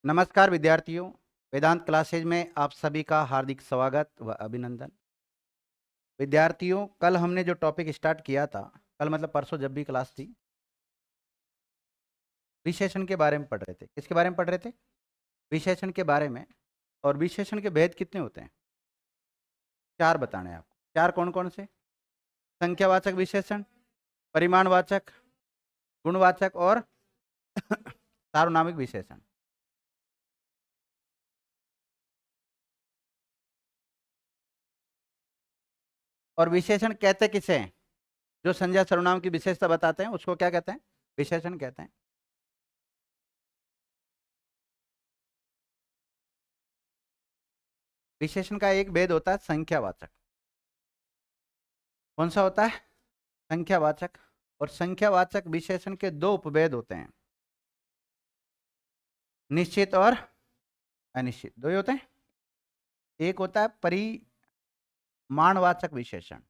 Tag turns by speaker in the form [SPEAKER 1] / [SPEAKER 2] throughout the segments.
[SPEAKER 1] नमस्कार विद्यार्थियों, वेदांत क्लासेज में आप सभी का हार्दिक स्वागत व अभिनंदन। विद्यार्थियों, कल हमने जो टॉपिक स्टार्ट किया था, कल मतलब परसों जब भी क्लास थी, विशेषण के बारे में पढ़ रहे थे। किसके बारे में पढ़ रहे थे? विशेषण के बारे में। और विशेषण के भेद कितने होते हैं? 4 बताने हैं आपको। 4 कौन कौन से? संख्यावाचक विशेषण, परिमाणवाचक, गुणवाचक और सार्वनामिक विशेषण। और विशेषण कहते किसे हैं? जो संज्ञा सर्वनाम की विशेषता बताते हैं उसको क्या कहते हैं? विशेषण कहते हैं। विशेषण का एक भेद होता है संख्यावाचक। कौन सा होता है? संख्यावाचक। और संख्यावाचक विशेषण के 2 उपभेद होते हैं, निश्चित और अनिश्चित। 2 ही होते हैं। एक होता है परिमाणवाचक विशेषण,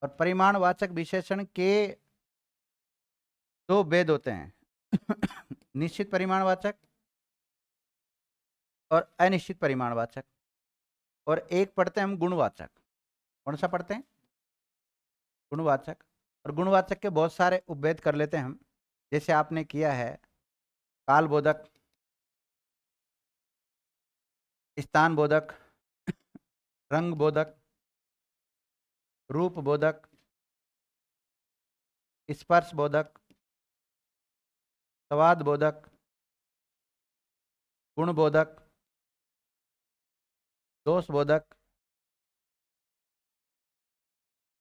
[SPEAKER 1] और परिमाणवाचक विशेषण के 2 भेद होते हैं निश्चित परिमाणवाचक और अनिश्चित परिमाणवाचक। और एक पढ़ते हैं हम गुणवाचक। कौन सा पढ़ते हैं? गुणवाचक। और गुणवाचक के बहुत सारे उपभेद कर लेते हैं हम, जैसे आपने किया है कालबोधक, स्थान बोधक, रंग बोधक, रूप बोधक, स्पर्श बोधक, स्वाद बोधक, गुण बोधक, दोष बोधक,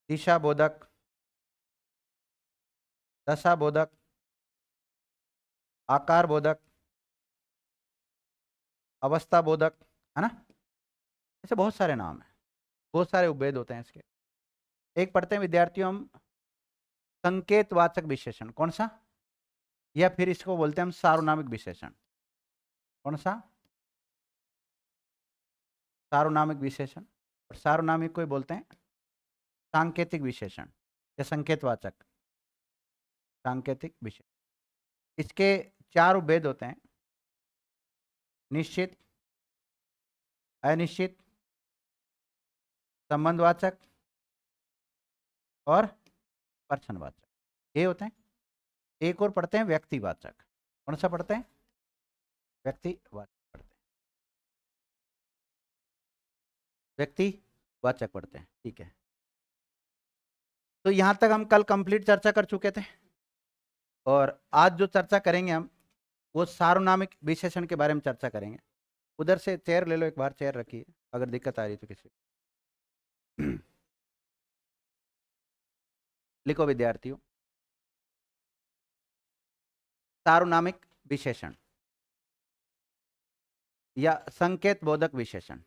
[SPEAKER 1] दिशा बोधक, दशा बोधक, आकार बोधक, अवस्था बोधक, है ना? ऐसे बहुत सारे नाम हैं, बहुत सारे उपभेद होते हैं इसके। एक पढ़ते हैं विद्यार्थियों हम संकेतवाचक विशेषण। कौन सा? या फिर इसको बोलते हैं हम सार्वनामिक विशेषण। कौन सा? सार्वनामिक विशेषण। और सार्वनामिक को ही बोलते हैं सांकेतिक विशेषण या संकेतवाचक। सांकेतिक विशेषण। इसके 4 उपभेद होते हैं, निश्चित, अनिश्चित, संबंधवाचक और प्रश्नवाचक। ये होते हैं। एक और पढ़ते हैं व्यक्तिवाचक। कौन सा पढ़ते हैं? व्यक्तिवाचक पढ़ते हैं। व्यक्तिवाचक पढ़ते हैं, ठीक है। तो यहां तक हम कल कंप्लीट चर्चा कर चुके थे, और आज जो चर्चा करेंगे हम, वो सार्वनामिक विशेषण के बारे में चर्चा करेंगे। उधर से चेयर ले लो, एक बार चेयर रखिए, अगर दिक्कत आ रही है तो किसी लिखो विद्यार्थियों, सार्वनामिक विशेषण या संकेत बोधक विशेषण।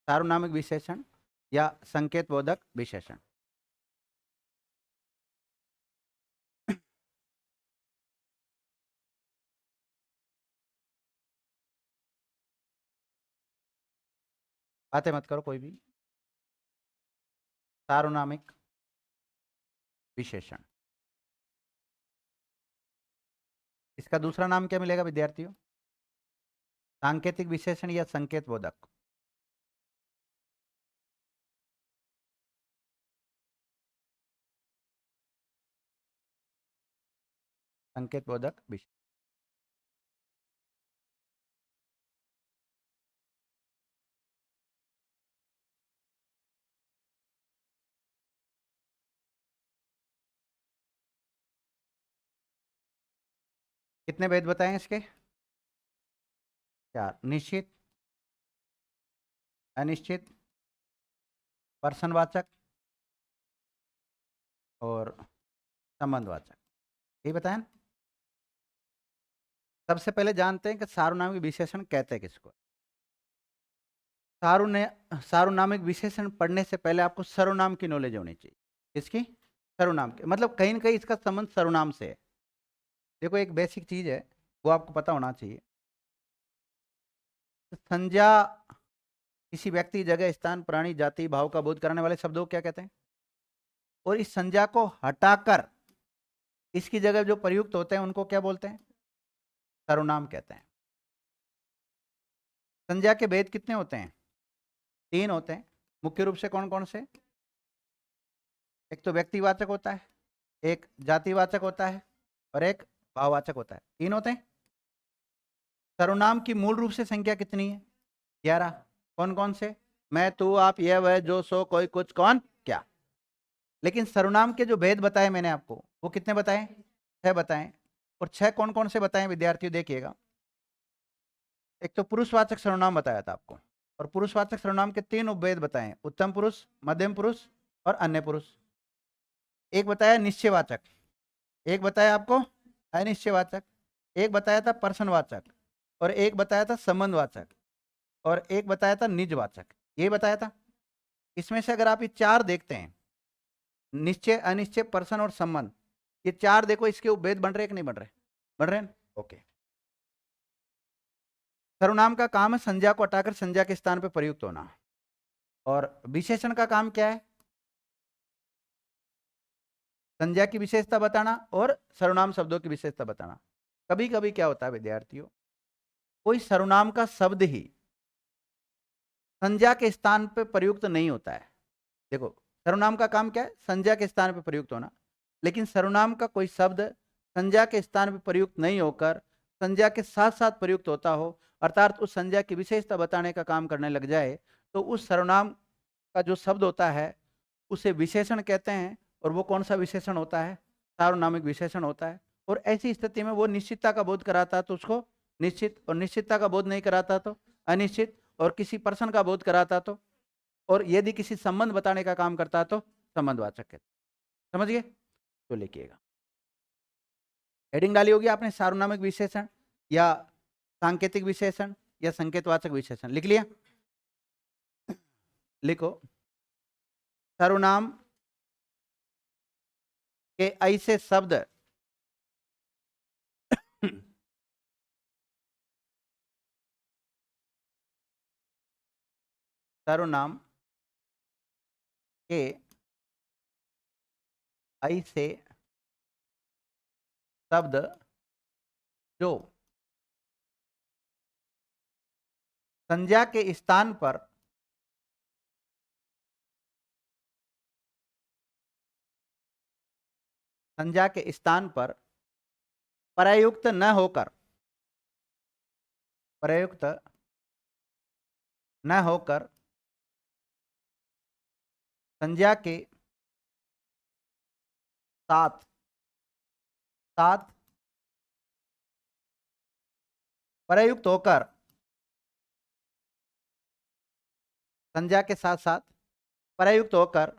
[SPEAKER 1] सार्वनामिक विशेषण या संकेत बोधक विशेषण। बातें मत करो कोई भी। सार्वनामिक विशेषण, इसका दूसरा नाम क्या मिलेगा विद्यार्थियों? सांकेतिक विशेषण या संकेत बोधक। संकेत बोधक विशेषण। कितने भेद बताएं इसके? 4। निश्चित, अनिश्चित, प्रश्नवाचक और संबंधवाचक। ये बताएं। सबसे पहले जानते हैं कि सार्वनामिक विशेषण कहते हैं किसको। सार्वनामिक विशेषण पढ़ने से पहले आपको सर्वनाम की नॉलेज होनी चाहिए। किसकी? सर्वनाम के। मतलब कहीं ना कहीं इसका संबंध सर्वनाम से है। देखो, एक बेसिक चीज है, वो आपको पता होना चाहिए। संज्ञा किसी व्यक्ति, जगह, स्थान, प्राणी, जाति, भाव का बोध कराने वाले शब्दों को क्या कहते हैं? और इस संज्ञा को हटाकर इसकी जगह जो प्रयुक्त होते हैं उनको क्या बोलते हैं? सर्वनाम कहते हैं। संज्ञा के भेद कितने होते हैं? 3 होते हैं। मुख्य रूप से कौन कौन से? एक तो व्यक्तिवाचक होता है, एक जातिवाचक होता है और एक भाववाचक होता है। 3 होते हैं। सर्वनाम की मूल रूप से संख्या कितनी है? 11। कौन कौन से? मैं, तू, आप, यह, वह, जो, सो, कोई, कुछ, कौन, क्या। लेकिन सर्वनाम के जो भेद बताए मैंने आपको, वो कितने बताए? 6 बताए। और 6 कौन कौन से बताए विद्यार्थियों? देखिएगा। एक तो पुरुषवाचक सर्वनाम बताया था आपको, और पुरुषवाचक सर्वनाम के 3 उपभेद बताए: उत्तम पुरुष, मध्यम पुरुष और अन्य पुरुष। एक बताया निश्चयवाचक, एक बताया आपको अनिश्चयवाचक, एक बताया था पर्सनवाचक, और एक बताया था संबंधवाचक, और एक बताया था निजवाचक। ये बताया था। इसमें से अगर आप ये 4 देखते हैं, निश्चय, अनिश्चय, पर्सन और संबंध, ये 4 देखो, इसके उपभेद बन रहे कि नहीं बन रहे? बन रहे हैं। ओके। सर्वनाम का काम है संज्ञा को हटाकर संज्ञा के स्थान पर प्रयुक्त होना, और विशेषण का काम क्या है? संज्ञा की विशेषता बताना और सर्वनाम शब्दों की विशेषता बताना। कभी कभी क्या होता है विद्यार्थियों, कोई सर्वनाम का शब्द ही संज्ञा के स्थान पर प्रयुक्त नहीं होता है। देखो, सर्वनाम का काम क्या है? संज्ञा के स्थान पर प्रयुक्त होना। लेकिन सर्वनाम का कोई शब्द संज्ञा के स्थान पर प्रयुक्त नहीं होकर संज्ञा के साथ साथ प्रयुक्त होता हो, अर्थात उस संज्ञा की विशेषता बताने का काम करने लग जाए, तो उस सर्वनाम का जो शब्द होता है उसे विशेषण कहते हैं। और वो कौन सा विशेषण होता है? सार्वनामिक विशेषण होता है। और ऐसी स्थिति में वो निश्चितता का बोध कराता है तो उसको निश्चित, और निश्चितता का बोध नहीं कराता तो अनिश्चित, और किसी पर्सन का बोध कराता तो, और यदि किसी संबंध बताने का काम करता तो संबंधवाचक कहते। समझ गए? तो लिखिएगा। हेडिंग डाली होगी आपने, सार्वनामिक विशेषण या सांकेतिक विशेषण या संकेतवाचक विशेषण। लिख लिया? लिखो, सर्वनाम के ऐसे शब्द सर्वनाम के ऐसे शब्द जो संज्ञा के स्थान पर संज्ञा के स्थान पर प्रयुक्त न होकर प्रयुक्त न होकर संज्ञा के साथ साथ प्रयुक्त होकर संज्ञा के साथ साथ प्रयुक्त होकर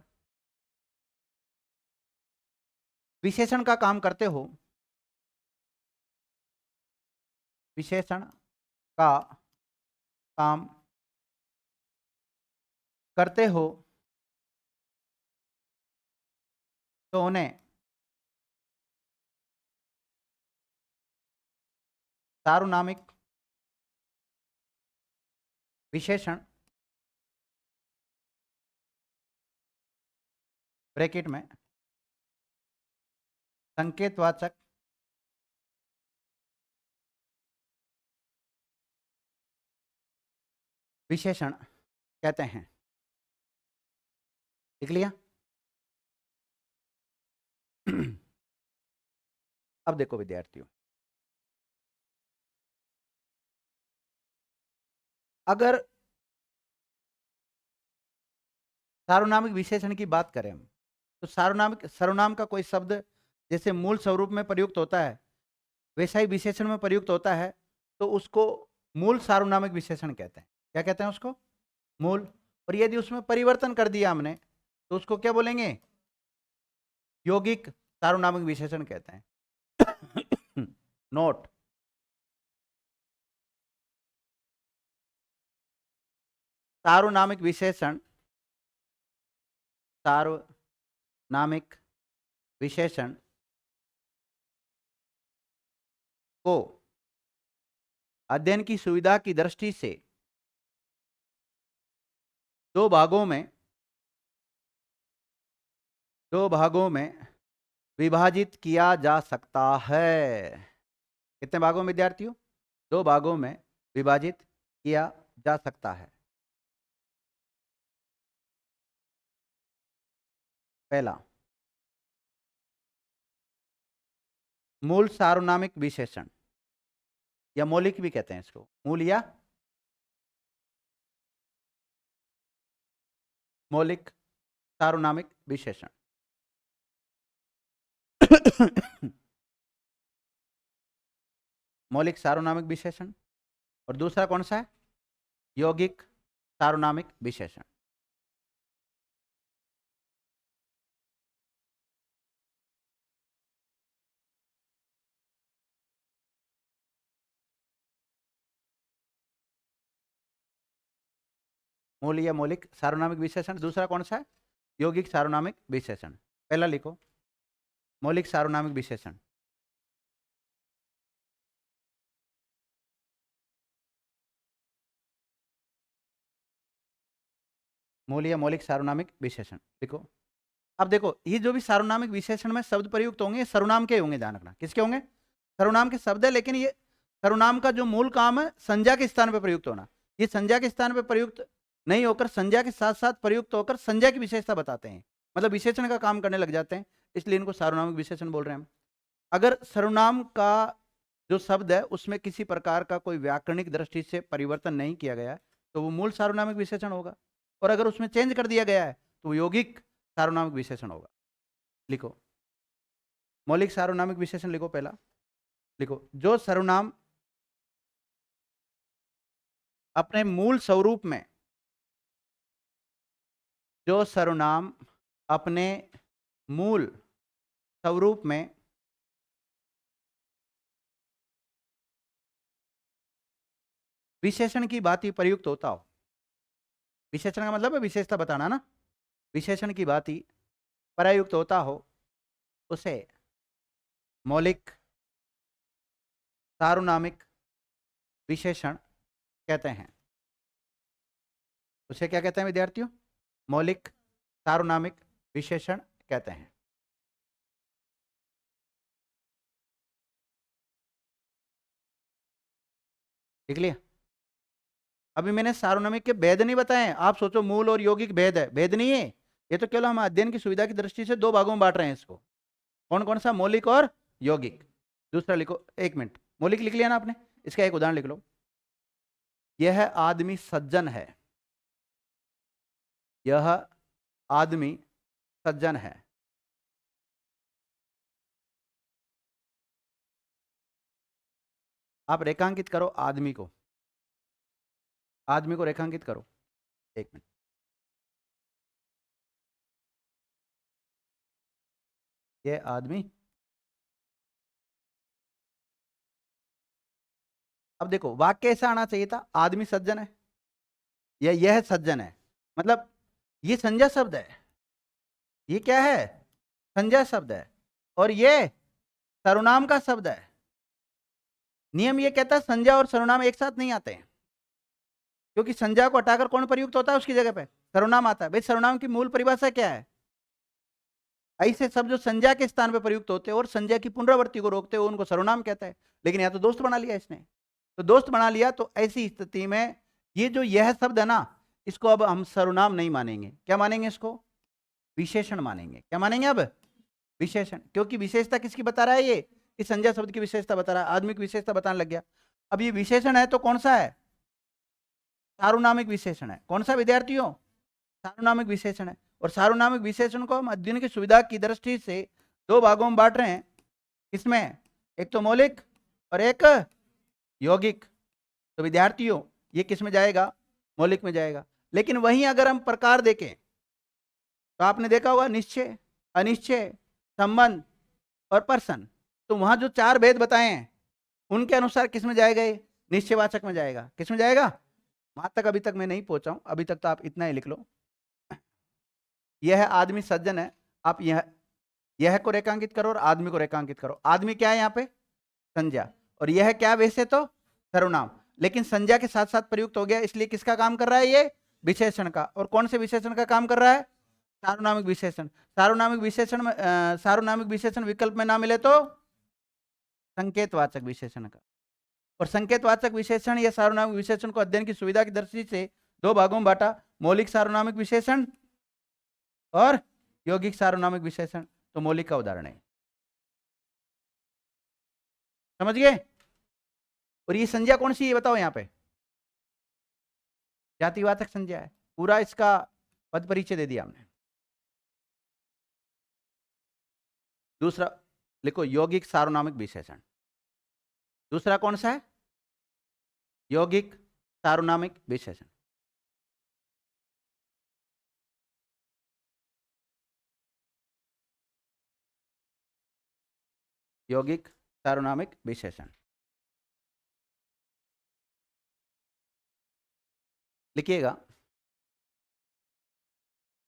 [SPEAKER 1] विशेषण का काम करते हो, विशेषण का काम करते हो, तो उन्हें सार्वनामिक विशेषण ब्रैकेट में संकेतवाचक विशेषण कहते हैं। लिख लिया? अब देखो विद्यार्थियों, अगर सार्वनामिक विशेषण की बात करें हम, तो सर्वनाम का कोई शब्द जैसे मूल स्वरूप में प्रयुक्त होता है वैसा ही विशेषण में प्रयुक्त होता है, तो उसको मूल सार्वनामिक विशेषण कहते हैं। क्या कहते हैं उसको? मूल। और यदि उसमें परिवर्तन कर दिया हमने तो उसको क्या बोलेंगे? यौगिक सार्वनामिक विशेषण कहते हैं। नोट, सार्वनामिक विशेषण सार्वनामिक विशेषण को अध्ययन की सुविधा की दृष्टि से दो भागों में विभाजित किया जा सकता है। कितने भागों में विद्यार्थियों? 2 भागों में विभाजित किया जा सकता है। पहला, मूल सार्वनामिक विशेषण या मौलिक भी कहते हैं इसको, मूल या मौलिक सार्वनामिक विशेषण। मौलिक सार्वनामिक विशेषण। और दूसरा कौन सा है? यौगिक सार्वनामिक विशेषण। मूल या मौलिक सार्वनामिक विशेषण। दूसरा कौन सा है? यौगिक सार्वनामिक विशेषण। पहला लिखो, मौलिक सार्वनामिक विशेषण। मूल या मौलिक सार्वनामिक विशेषण लिखो। अब देखो, ये जो भी सार्वनामिक विशेषण में शब्द प्रयुक्त होंगे, ये सर्वनाम के होंगे, ध्यान रखना। किसके होंगे? सर्वनाम के शब्द है, लेकिन ये सर्वनाम का जो मूल काम है संज्ञा के स्थान पर प्रयुक्त होना, ये संज्ञा के स्थान पर प्रयुक्त नहीं होकर संज्ञा के साथ साथ प्रयुक्त होकर संज्ञा की विशेषता बताते हैं, मतलब विशेषण का काम करने लग जाते हैं, इसलिए इनको सार्वनामिक विशेषण बोल रहे हैं हम। अगर सर्वनाम का जो शब्द है उसमें किसी प्रकार का कोई व्याकरणिक दृष्टि से परिवर्तन नहीं किया गया है तो वो मूल सार्वनामिक विशेषण होगा, और अगर उसमें चेंज कर दिया गया है तो वो यौगिक सार्वनामिक विशेषण होगा। लिखो, मौलिक सार्वनामिक विशेषण लिखो। पहला लिखो, जो सर्वनाम अपने मूल स्वरूप में, जो सर्वनाम अपने मूल स्वरूप में विशेषण की भांति प्रयुक्त होता हो। विशेषण का मतलब है विशेषता बताना ना। विशेषण की भांति प्रयुक्त होता हो उसे मौलिक सार्वनामिक विशेषण कहते हैं। उसे क्या कहते हैं विद्यार्थियों? मौलिक सार्वनामिक विशेषण कहते हैं। लिख लिया? अभी मैंने सार्वनामिक के भेद नहीं बताए। आप सोचो मूल और यौगिक भेद है, भेद नहीं है ये, तो केवल हम अध्ययन की सुविधा की दृष्टि से दो भागों में बांट रहे हैं इसको। कौन कौन सा? मौलिक और यौगिक। दूसरा लिखो, एक मिनट, मौलिक लिख लिया ना आपने? इसका एक उदाहरण लिख लो, यह आदमी सज्जन है। यह आदमी सज्जन है। आप रेखांकित करो आदमी को, आदमी को रेखांकित करो। एक मिनट, ये आदमी। अब देखो, वाक्य ऐसा आना चाहिए था, आदमी सज्जन है या यह सज्जन है, मतलब ये संज्ञा शब्द है। ये क्या है? संज्ञा शब्द है, और ये सर्वनाम का शब्द है। नियम ये कहता है संज्ञा और सर्वनाम एक साथ नहीं आते हैं, क्योंकि संज्ञा को हटाकर कौन प्रयुक्त होता है उसकी जगह पे? सर्वनाम आता है। भाई सर्वनाम की मूल परिभाषा क्या है? ऐसे शब्द जो संज्ञा के स्थान पर प्रयुक्त होते हैं और संज्ञा की पुनरावृत्ति को रोकते हैं उनको सर्वनाम कहता है। लेकिन यहाँ तो दोस्त बना लिया इसने, तो दोस्त बना लिया, तो ऐसी स्थिति में ये जो यह शब्द है ना, इसको अब हम सर्वनाम नहीं मानेंगे। क्या मानेंगे इसको? विशेषण मानेंगे। क्या मानेंगे अब? विशेषण। क्योंकि विशेषता किसकी बता रहा है? ये इस संज्ञा शब्द की विशेषता बता रहा है, आदमी की विशेषता बताने लग गया। अब ये विशेषण है तो कौन सा है? सार्वनामिक विशेषण है। कौन सा विद्यार्थियों? सार्वनामिक विशेषण है। और सार्वनामिक विशेषण को हम अध्ययन की सुविधा की दृष्टि से दो भागों में बांट रहे हैं। इसमें एक तो मौलिक और एक यौगिक। तो विद्यार्थियों ये किस में जाएगा? मौलिक में जाएगा। लेकिन वहीं अगर हम प्रकार देखें तो आपने देखा होगा निश्चय, अनिश्चय, संबंध और प्रश्न। तो वहां जो चार भेद बताए हैं उनके अनुसार किस में जाएगा? ये निश्चयवाचक में जाएगा। किस में जाएगा? वहां तक अभी तक मैं नहीं पहुंचा हूं, अभी तक तो आप इतना ही लिख लो, यह आदमी सज्जन है। आप यह को रेखांकित करो और आदमी को रेखांकित करो। आदमी क्या है यहाँ पे? संज्ञा। और यह क्या वैसे तो? सर्वनाम। लेकिन संज्ञा के साथ साथ प्रयुक्त हो गया, इसलिए किसका काम कर रहा है? ये विशेषण का। और कौन से विशेषण का काम कर रहा है? सार्वनामिक विशेषण। सार्वनामिक विशेषण में सार्वनामिक विशेषण विकल्प में ना मिले तो संकेतवाचक विशेषण का। और संकेतवाचक विशेषण या सार्वनामिक विशेषण को अध्ययन की सुविधा की दृष्टि से दो भागों में बांटा, मौलिक सार्वनामिक विशेषण और यौगिक सार्वनामिक विशेषण। तो मौलिक का उदाहरण है, समझ गए। और ये संज्ञा कौन सी है ये बताओ यहाँ पे, जातिवाचक संज्ञा है। पूरा इसका पद परिचय दे दिया हमने। दूसरा लिखो यौगिक सार्वनामिक विशेषण। दूसरा कौन सा है, यौगिक सार्वनामिक विशेषण। यौगिक सार्वनामिक विशेषण लिखिएगा।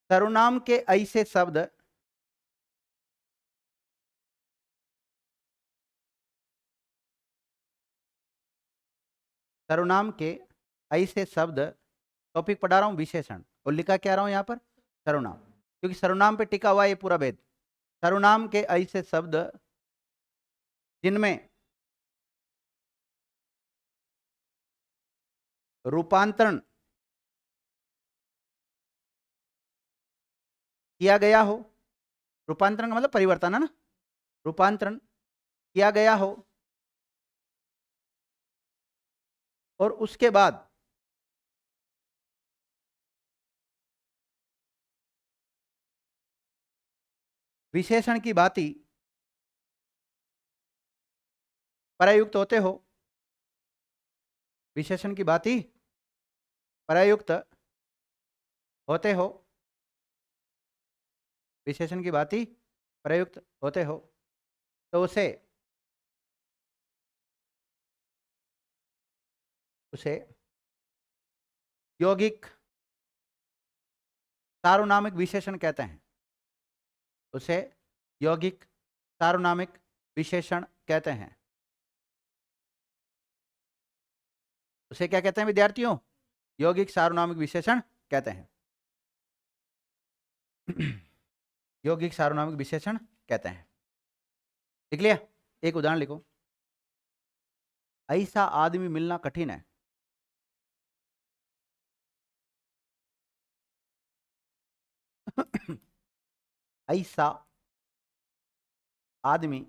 [SPEAKER 1] सर्वनाम के ऐसे शब्द सर्वनाम के ऐसे शब्द, टॉपिक पढ़ा रहा हूं विशेषण, और लिखा क्या रहा हूं यहां पर, सर्वनाम, क्योंकि सर्वनाम पे टिका हुआ है ये पूरा भेद। सर्वनाम के ऐसे शब्द जिनमें रूपांतरण किया गया हो, रूपांतरण का मतलब परिवर्तन है ना, रूपांतरण किया गया हो और उसके बाद विशेषण की भांति परायुक्त होते हो, विशेषण की भांति परायुक्त होते हो, विशेषण की भांति प्रयुक्त होते हो, तो उसे यौगिक सार्वनामिक विशेषण कहते हैं। उसे यौगिक सार्वनामिक विशेषण कहते हैं। उसे क्या कहते हैं विद्यार्थियों, यौगिक सार्वनामिक विशेषण कहते हैं। यौगिक सार्वनामिक विशेषण कहते हैं। लिख लिया। एक उदाहरण लिखो, ऐसा आदमी मिलना कठिन है। ऐसा आदमी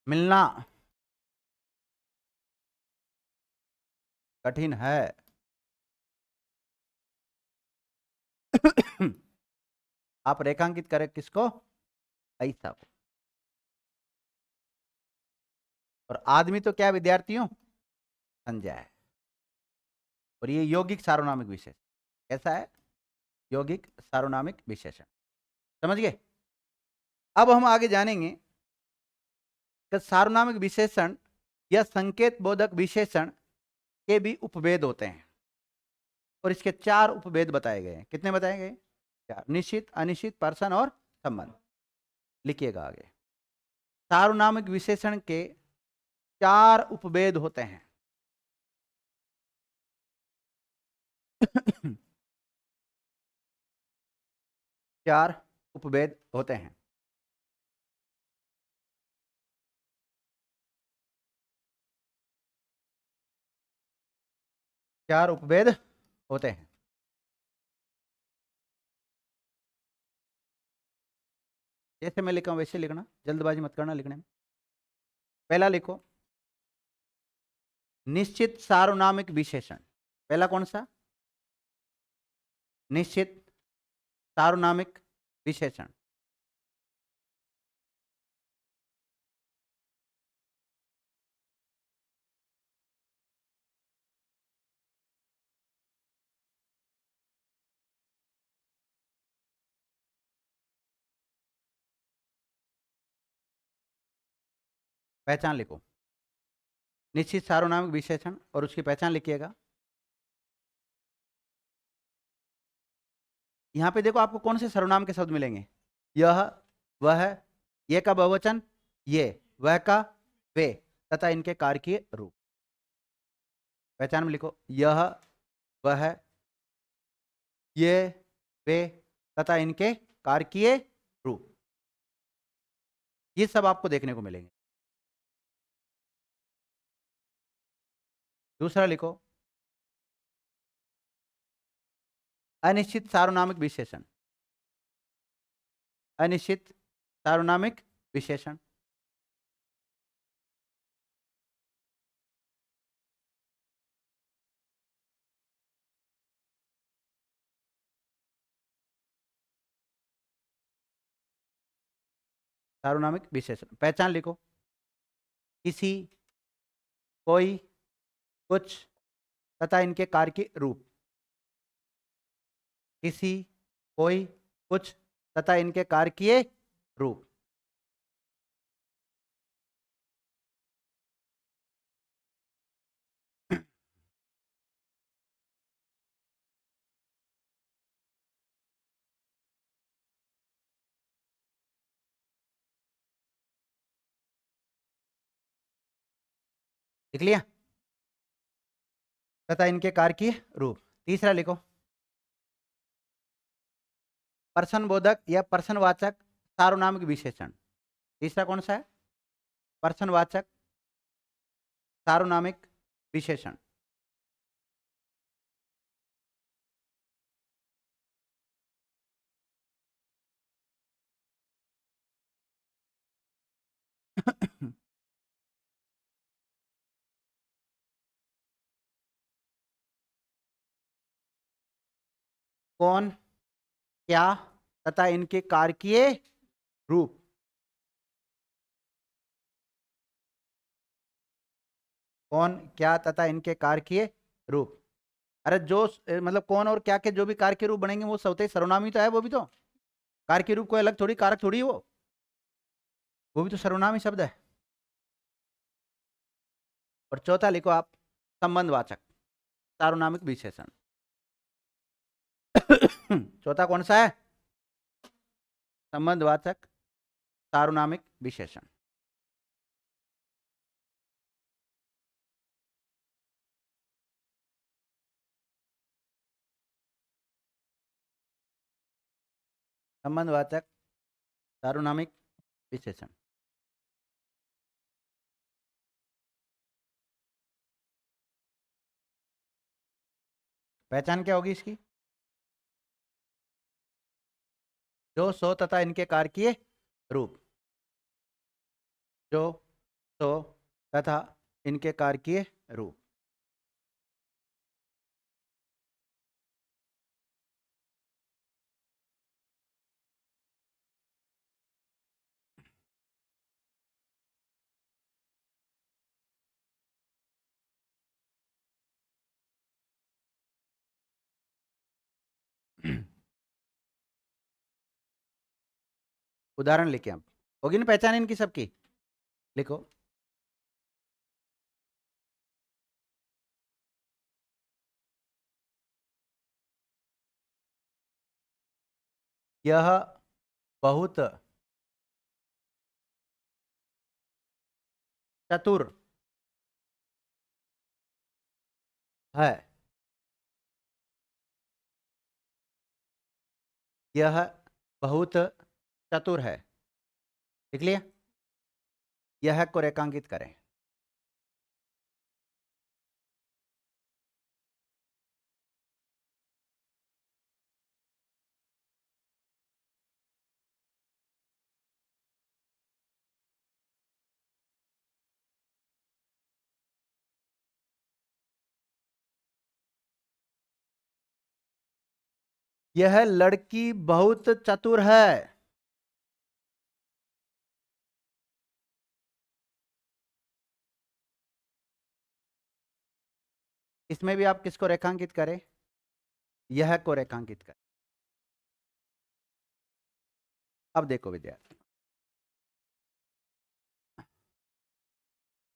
[SPEAKER 1] मिलना कठिन है। आप रेखांकित करें किसको, ऐसा को। और आदमी तो क्या विद्यार्थियों, संज्ञा है। और ये यौगिक सार्वनामिक विशेषण कैसा है, यौगिक सार्वनामिक विशेषण। समझ गए। अब हम आगे जानेंगे कि सार्वनामिक विशेषण या संकेत बोधक विशेषण के भी उपभेद होते हैं। और इसके 4 उपभेद बताए गए हैं। कितने बताए गए, 4, निश्चित, अनिश्चित, पर्सन और संबंध। लिखिएगा आगे। सार्वनामिक विशेषण के 4 उपभेद होते हैं। 4 उपभेद होते हैं। चार उपभेद होते हैं। जैसे मैं लिखा हूं वैसे लिखना, जल्दबाजी मत करना लिखने में। पहला लिखो निश्चित सार्वनामिक विशेषण। पहला कौन सा, निश्चित सार्वनामिक विशेषण। पहचान लिखो, निश्चित सार्वनामिक विशेषण और उसकी पहचान लिखिएगा। यहां पे देखो आपको कौन से सर्वनाम के शब्द मिलेंगे, यह, वह, ये का बहुवचन, ये, वह का वे, तथा इनके कारकीय रूप। पहचान में लिखो, यह, वह, ये, वे, तथा इनके कारकीय रूप। ये सब आपको देखने को मिलेंगे। दूसरा लिखो अनिश्चित सार्वनामिक विशेषण। अनिश्चित सार्वनामिक विशेषण। सार्वनामिक विशेषण पहचान लिखो। किसी, कोई, कुछ तथा इनके कार्य के रूप। किसी, कोई, कुछ तथा इनके कार्य के रूप। लिख लिया? तथा इनके कार्य के रूप। तीसरा लिखो प्रश्नबोधक या प्रश्नवाचक सार्वनामिक विशेषण। तीसरा कौन सा है? प्रश्नवाचक सार्वनामिक विशेषण। कौन, क्या तथा इनके कारकीय रूप। कौन, क्या तथा इनके कारकीय रूप। अरे जो मतलब कौन और क्या के जो भी कारकीय रूप बनेंगे वो स्वतः सर्वनामी तो है। वो भी तो कारकीय रूप कोई अलग थोड़ी, कारक थोड़ी है वो भी तो सर्वनामी शब्द है। और चौथा लिखो आप संबंधवाचक सार्वनामिक विशेषण। चौथा कौन सा है? संबंधवाचक सार्वनामिक विशेषण। संबंधवाचक सार्वनामिक विशेषण। पहचान क्या होगी इसकी? जो, सो तथा इनके कारकीय रूप। जो, सो तथा इनके कारकीय रूप। उदाहरण लिखे हम। होगी ना पहचान इनकी सबकी? लिखो यह बहुत चतुर है। यह बहुत चतुर है। लिख लिया? यह को रेखांकित करें। यह लड़की बहुत चतुर है। इसमें भी आप किसको रेखांकित करें? यह को रेखांकित करें। अब देखो विद्यार्थी,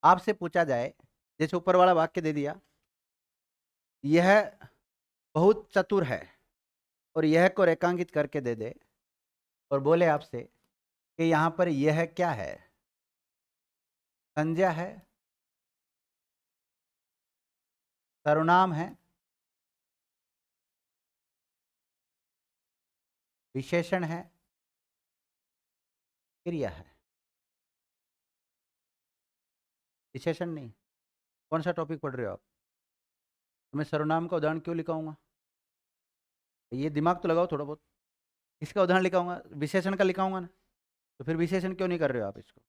[SPEAKER 1] आपसे पूछा जाए, जैसे ऊपर वाला वाक्य दे दिया, यह बहुत चतुर है, और यह को रेखांकित करके दे दे, और बोले आपसे कि यहां पर यह क्या है? संज्ञा है, सर्वनाम है, विशेषण है, क्रिया है। विशेषण नहीं। कौन सा टॉपिक पढ़ रहे हो आप? तो मैं सर्वनाम का उदाहरण क्यों लिखाऊंगा? ये दिमाग तो लगाओ थोड़ा बहुत। इसका उदाहरण लिखाऊंगा, विशेषण का लिखाऊंगा ना, तो फिर विशेषण क्यों नहीं कर रहे हो आप इसको?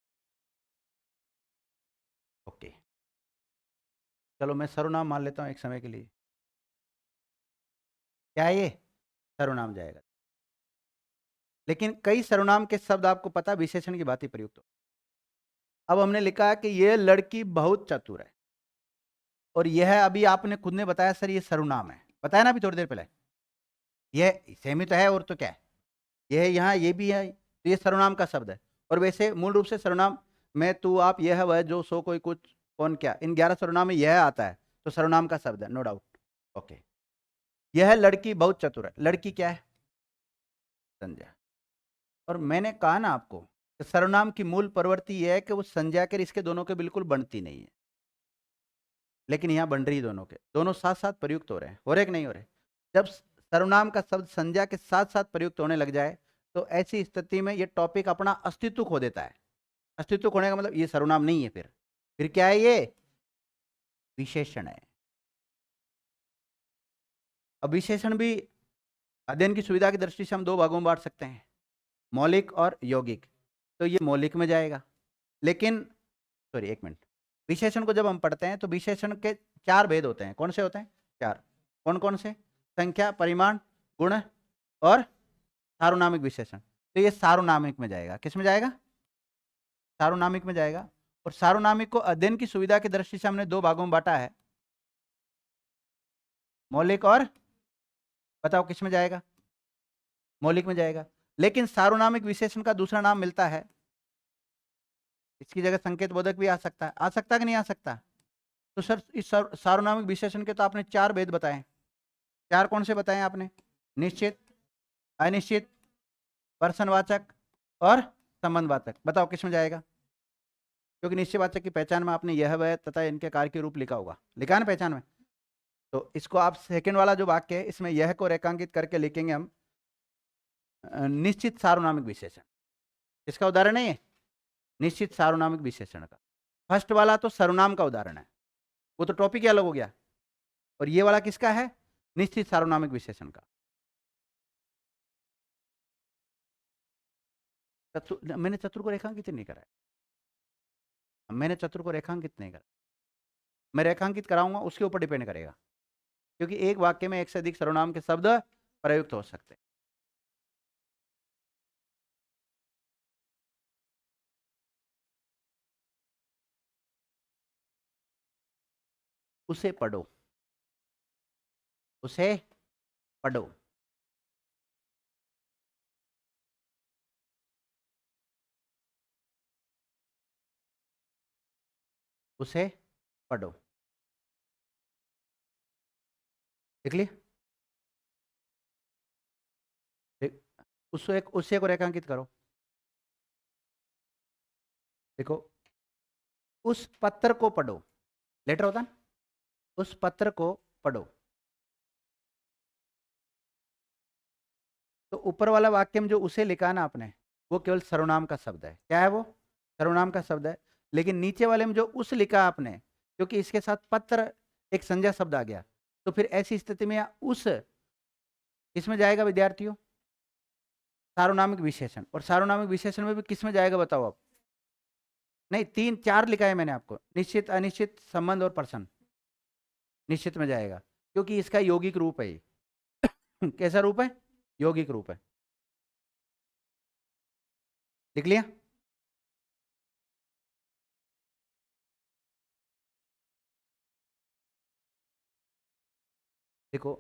[SPEAKER 1] ओके, चलो मैं सर्वनाम मान लेता हूँ एक समय के लिए। क्या है ये? सर्वनाम जाएगा। लेकिन कई सर्वनाम के शब्द आपको पता विशेषण की बात ही प्रयुक्त हो। अब हमने लिखा है कि ये लड़की बहुत चतुर है, और यह अभी आपने खुद ने बताया सर ये सर्वनाम है, बताया ना अभी थोड़ी देर पहले। यह सेम ही तो है, और तो क्या है, यह यहाँ ये भी है, तो ये सर्वनाम का शब्द है। और वैसे मूल रूप से सर्वनाम मैं, तू, आप, यह, वह, जो, सो, कोई, कुछ, कौन, क्या, इन 11 सर्वनाम में यह आता है, तो सर्वनाम का शब्द है, नो डाउट। ओके, यह लड़की बहुत चतुर है, लड़की क्या है? संज्ञा। और मैंने कहा ना आपको कि सर्वनाम की मूल प्रवृत्ति यह है कि वो संज्ञा के इसके दोनों के बिल्कुल बनती नहीं है, लेकिन यहाँ बन रही दोनों के, दोनों साथ साथ प्रयुक्त हो रहे कि नहीं हो रहे? जब सर्वनाम का शब्द संज्ञा के साथ साथ प्रयुक्त होने लग जाए, तो ऐसी स्थिति में ये टॉपिक अपना अस्तित्व खो देता है। अस्तित्व खोने का मतलब ये सर्वनाम नहीं है, फिर क्या है? ये विशेषण है। अब विशेषण भी अध्ययन की सुविधा की दृष्टि से हम दो भागों में बांट सकते हैं, मौलिक और यौगिक। तो ये मौलिक में जाएगा, लेकिन सॉरी एक मिनट, विशेषण को जब हम पढ़ते हैं तो विशेषण के 4 भेद होते हैं। कौन से होते हैं? 4। कौन कौन से? संख्या, परिमाण, गुण और सार्वनामिक विशेषण। तो ये सार्वनामिक में जाएगा। किस में जाएगा? सार्वनामिक में जाएगा। और सार्वनामिक को अध्ययन की सुविधा की दृष्टि से हमने दो भागों में बांटा है, मौलिक और, बताओ किस में जाएगा? मौलिक में जाएगा। लेकिन सार्वनामिक विशेषण का दूसरा नाम मिलता है, इसकी जगह संकेत बोधक भी आ सकता है। आ सकता कि नहीं आ सकता? तो सर इस सार्वनामिक विशेषण के तो आपने 4 भेद बताए। 4 कौन से बताए आपने? निश्चित, अनिश्चित, प्रश्नवाचक और संबंधवाचक। बताओ किस में जाएगा? क्योंकि निश्चयवाचक की पहचान में आपने यह, वह तथा इनके कार्य के रूप लिखा होगा, लिखा है ना पहचान में। तो इसको आप सेकंड वाला जो वाक्य है इसमें यह को रेखांकित करके लिखेंगे हम निश्चित सार्वनामिक विशेषण। इसका उदाहरण है ये निश्चित सार्वनामिक विशेषण का। फर्स्ट वाला तो सर्वनाम का उदाहरण है, वो तो टॉपिक ही अलग हो गया। और ये वाला किसका है? निश्चित सार्वनामिक विशेषण का। मैंने चतुर को रेखांकित नहीं करा है, मैंने चतुर को रेखांकित नहीं करा, मैं रेखांकित कराऊंगा उसके ऊपर डिपेंड करेगा, क्योंकि एक वाक्य में एक से अधिक सर्वनाम के शब्द प्रयुक्त हो सकते हैं। उसे पढ़ो, उसे पढ़ो। उसे पढ़ो, देख लिया? उसे को रेखांकित करो। देखो, उस पत्र को पढ़ो, लेटर होता ना, उस पत्र को पढ़ो। तो ऊपर वाला वाक्य में जो उसे लिखा है ना आपने, वो केवल सर्वनाम का शब्द है। क्या है वो? सर्वनाम का शब्द है। लेकिन नीचे वाले में जो उस लिखा आपने, क्योंकि इसके साथ पत्र एक संज्ञा शब्द आ गया, तो फिर ऐसी स्थिति में उस किसमें जाएगा विद्यार्थियों? सार्वनामिक विशेषण। और सार्वनामिक विशेषण में भी किसमें जाएगा बताओ आप? नहीं, 3 4 लिखा है मैंने आपको, निश्चित, अनिश्चित, संबंध और प्रश्न। निश्चित में जाएगा, क्योंकि इसका यौगिक रूप है ये। कैसा रूप है? यौगिक रूप है। लिख लिया? देखो,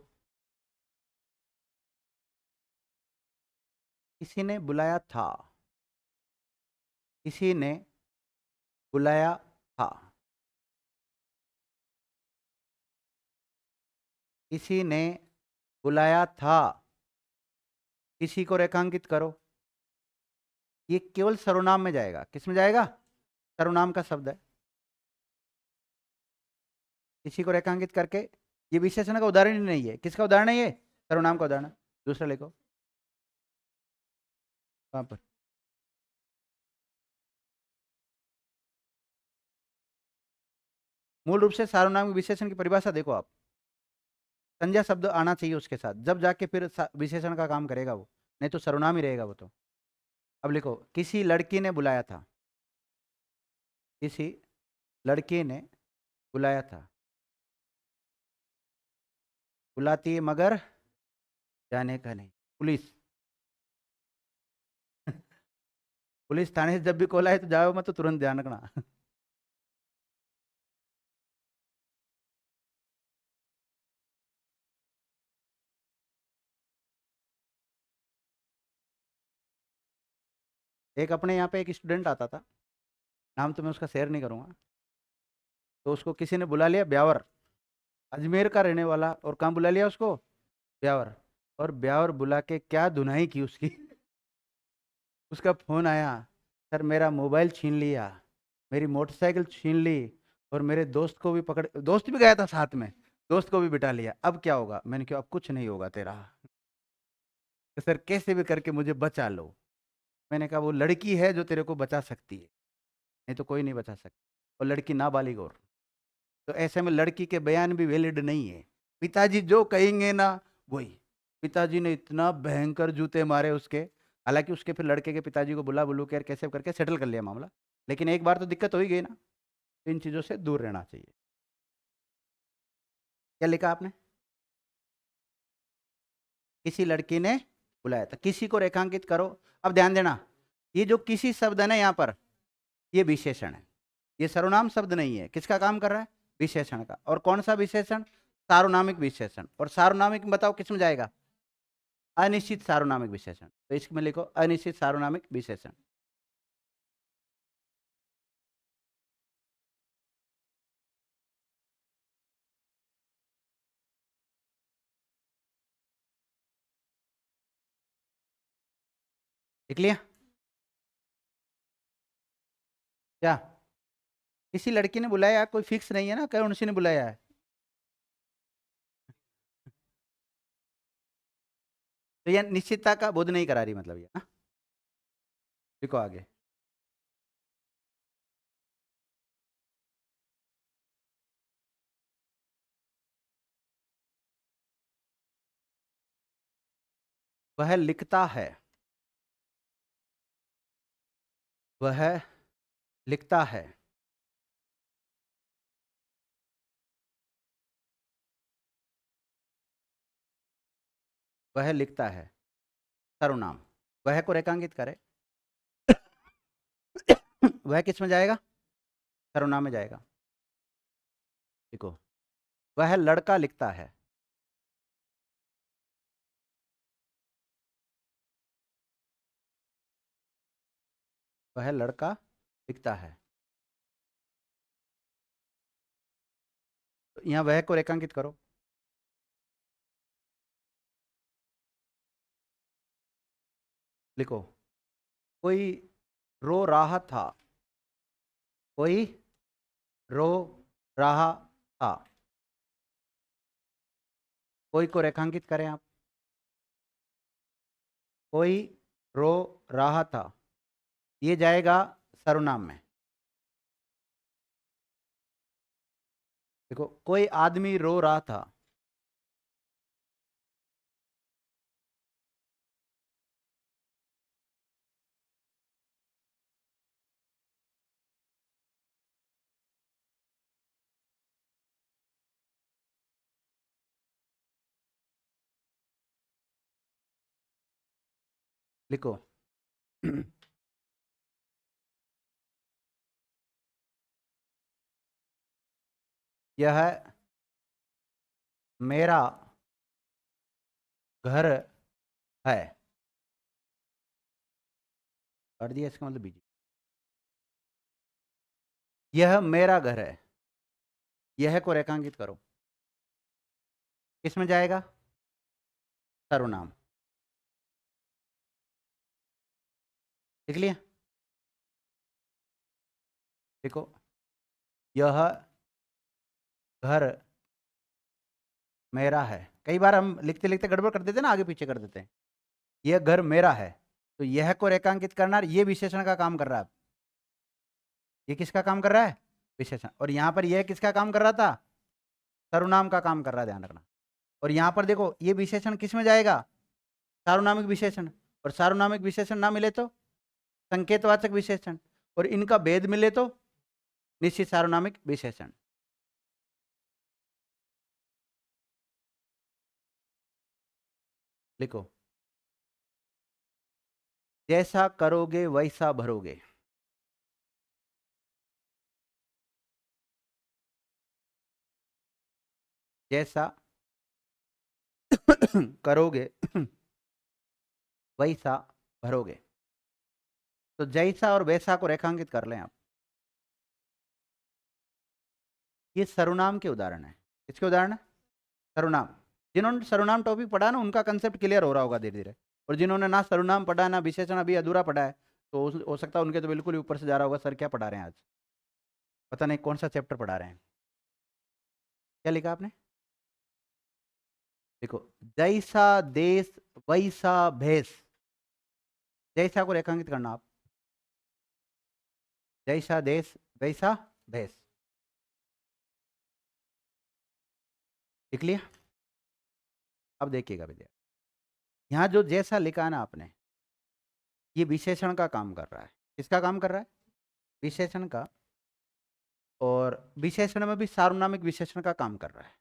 [SPEAKER 1] किसी ने बुलाया था, किसी ने बुलाया था, किसी ने बुलाया था, किसी को रेखांकित करो। ये केवल सर्वनाम में जाएगा। किस में जाएगा? सर्वनाम का शब्द है। किसी को रेखांकित करके, ये विशेषण का उदाहरण ही नहीं है। किसका उदाहरण है ये? सर्वनाम का उदाहरण। दूसरा लिखो वहां पर। मूल रूप से सार्वनामिक विशेषण की परिभाषा देखो आप, संज्ञा शब्द आना चाहिए उसके साथ, जब जाके फिर विशेषण का काम करेगा वो, नहीं तो सर्वनाम ही रहेगा वो तो। अब लिखो, किसी लड़की ने बुलाया था, किसी लड़की ने बुलाया था, बुलाती है मगर जाने का नहीं। पुलिस पुलिस थाने से जब भी कॉल आए तो जाओ मत, तो तुरंत ध्यान रखना। एक अपने यहाँ पे एक स्टूडेंट आता था, नाम तो मैं उसका शेयर नहीं करूँगा, तो उसको किसी ने बुला लिया, ब्यावर, अजमेर का रहने वाला, और कहाँ बुला लिया उसको, ब्यावर। और ब्यावर बुला के क्या धुनाई की उसकी। उसका फोन आया, सर मेरा मोबाइल छीन लिया, मेरी मोटरसाइकिल छीन ली, और मेरे दोस्त को भी पकड़, दोस्त भी गया था साथ में, दोस्त को भी बिठा लिया, अब क्या होगा। मैंने कहा अब कुछ नहीं होगा तेरा, तो सर कैसे भी करके मुझे बचा लो। मैंने कहा वो लड़की है जो तेरे को बचा सकती है, नहीं तो कोई नहीं बचा सकता, और लड़की नाबालिग, और तो ऐसे में लड़की के बयान भी वैलिड नहीं है, पिताजी जो कहेंगे ना वही। पिताजी ने इतना भयंकर जूते मारे उसके, हालांकि उसके फिर लड़के के पिताजी को बुला बुलू के यार कैसे करके सेटल कर लिया मामला, लेकिन एक बार तो दिक्कत हो ही गई ना, तो इन चीज़ों से दूर रहना चाहिए। क्या लिखा आपने, किसी लड़की ने बुलाया था, किसी को रेखांकित करो। अब ध्यान देना, ये जो किसी शब्द है ना यहाँ पर, ये विशेषण है, ये सर्वनाम शब्द नहीं है। किसका काम कर रहा है, विशेषण का। और कौन सा विशेषण, सार्वनामिक विशेषण। और सार्वनामिक में बताओ किस में जाएगा, अनिश्चित सार्वनामिक विशेषण, तो इसमें लिखो अनिश्चित सार्वनामिक विशेषण। लिख लिया क्या, किसी लड़की ने बुलाया, कोई फिक्स नहीं है ना, कौन सी ने बुलाया है। तो यह निश्चितता का बोध नहीं करा रही, मतलब ये ना। लिखो आगे, वह लिखता है, वह लिखता है, वह लिखता है, सर्वनाम। वह को रेखांकित करे। वह किस में जाएगा, सर्वनाम में जाएगा। देखो, वह लड़का लिखता है, वह लड़का लिखता है, तो यहाँ वह को रेखांकित करो। लिखो, कोई रो रहा था, कोई रो रहा था, कोई को रेखांकित करें आप, कोई रो रहा था, ये जाएगा सर्वनाम में। देखो, कोई आदमी रो रहा था, लिखो। यह मेरा घर है, कर दिया इसका मतलब बीजी। यह मेरा घर है, यह को रेखांकित करो, किसमें जाएगा, सर्वनाम। लिख लिया। देखो, यह घर मेरा है, कई बार हम लिखते लिखते गड़बड़ कर देते हैं ना, आगे पीछे कर देते हैं। यह घर मेरा है, तो यह को रेखांकित करना, ये विशेषण का काम कर रहा है। ये किसका काम कर रहा है, विशेषण। और यहाँ पर यह किसका काम कर रहा था, सर्वनाम का काम कर रहा है, ध्यान रखना। और यहाँ पर देखो ये विशेषण किस में जाएगा, सार्वनामिक विशेषण, और सार्वनामिक विशेषण ना मिले तो संकेतवाचक विशेषण, और इनका भेद मिले तो निश्चित सार्वनामिक विशेषण। लिखो, जैसा करोगे वैसा भरोगे। जैसा करोगे वैसा भरोगे। तो जैसा और वैसा को रेखांकित कर लें आप। ये सर्वनाम के उदाहरण है। किसके उदाहरण है? सर्वनाम। जिन्होंने सर्वनाम टॉपिक पढ़ा ना उनका कंसेप्ट क्लियर हो रहा होगा धीरे धीरे, और जिन्होंने ना सर्वनाम पढ़ा ना विशेषण अभी अधूरा पढ़ा है, तो हो सकता है उनके तो बिल्कुल ही ऊपर से जा रहा होगा, सर क्या पढ़ा रहे हैं आज, पता नहीं कौन सा चैप्टर पढ़ा रहे हैं। क्या लिखा आपने? देखो, जैसा देश वैसा भेष। जैसा को रेखांकित करना आप, जैसा देश वैसा भेष। लिख लिया? अब देखिएगा विद्या, यहाँ जो जैसा लिखा है ना आपने, ये विशेषण का काम कर रहा है। किसका काम कर रहा है? विशेषण का। और विशेषण में भी सार्वनामिक विशेषण का काम कर रहा है।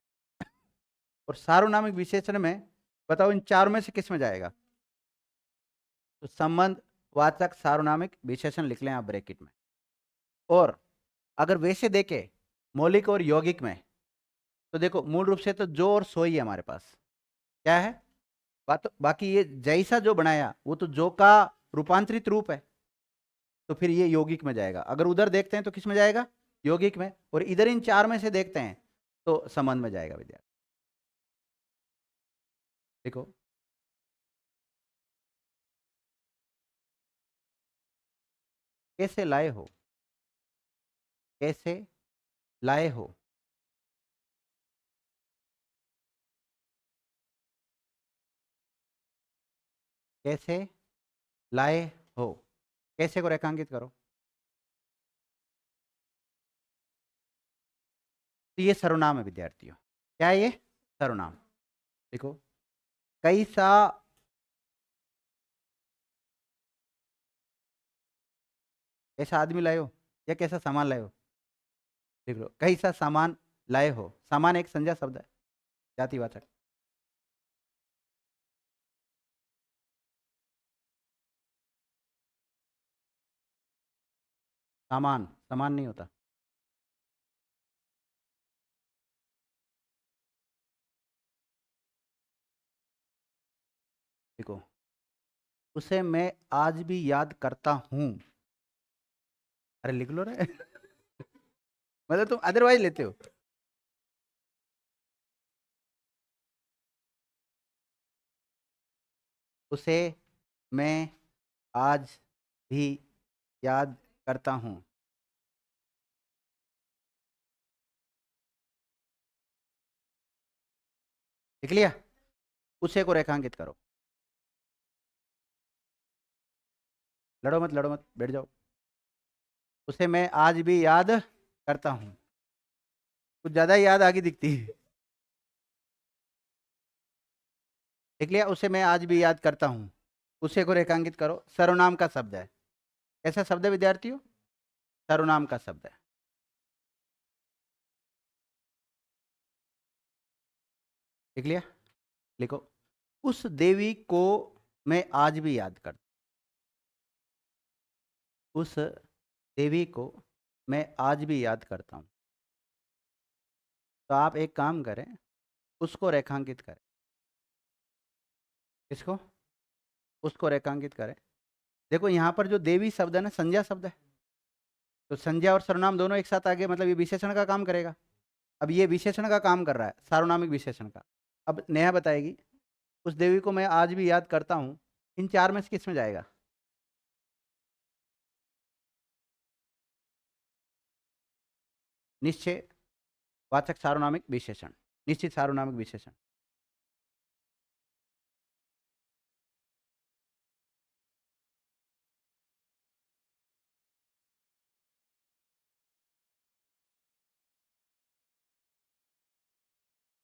[SPEAKER 1] और सार्वनामिक विशेषण में बताओ इन चार में से किस में जाएगा? तो संबंध वाचक सार्वनामिक विशेषण लिख लें आप ब्रैकेट में। और अगर वैसे देखें मौलिक और यौगिक में, तो देखो मूल रूप से तो जो और सो ही है हमारे पास। क्या है बात? बाकी ये जैसा जो बनाया वो तो जो का रूपांतरित रूप है, तो फिर ये यौगिक में जाएगा। अगर उधर देखते हैं तो किस में जाएगा? यौगिक में। और इधर इन चार में से देखते हैं तो संबंध में जाएगा विद्यार्थी। देखो, कैसे लाए हो, कैसे लाए हो। कैसे लाए हो, कैसे को रेखांकित करो। तो ये सर्वनाम है विद्यार्थियों। क्या है ये? सर्वनाम। देखो, कैसा, कैसा आदमी लाए हो या कैसा सामान लाए हो। देख लो, कैसा सामान लाए हो। सामान एक संज्ञा शब्द है, जातिवाचक। सामान सामान नहीं होता। देखो, उसे मैं आज भी याद करता हूं। अरे लिख लो रे मतलब तुम अदरवाइज लेते हो। उसे मैं आज भी याद करता हूं। लिख लिया? उसे को रेखांकित करो। लड़ो मत बैठ जाओ। उसे मैं आज भी याद करता हूं। कुछ ज्यादा ही याद आगे दिखती है। लिख लिया? उसे मैं आज भी याद करता हूं। उसे को रेखांकित करो। सर्वनाम का शब्द है। कैसा शब्द है विद्यार्थियों? सर्वनाम का शब्द है। लिख लिया? लिखो, उस देवी को मैं आज भी याद करता। उस देवी को मैं आज भी याद करता हूं। तो आप एक काम करें, उसको रेखांकित करें। इसको, उसको रेखांकित करें। देखो यहाँ पर जो देवी शब्द है ना, संज्ञा शब्द है। तो संज्ञा और सर्वनाम दोनों एक साथ आ गए, मतलब ये विशेषण का काम करेगा। अब ये विशेषण का काम कर रहा है, सार्वनामिक विशेषण का। अब नेहा बताएगी, उस देवी को मैं आज भी याद करता हूँ, इन चार में से किस में जाएगा? निश्चय वाचक सार्वनामिक विशेषण, निश्चित सार्वनामिक विशेषण।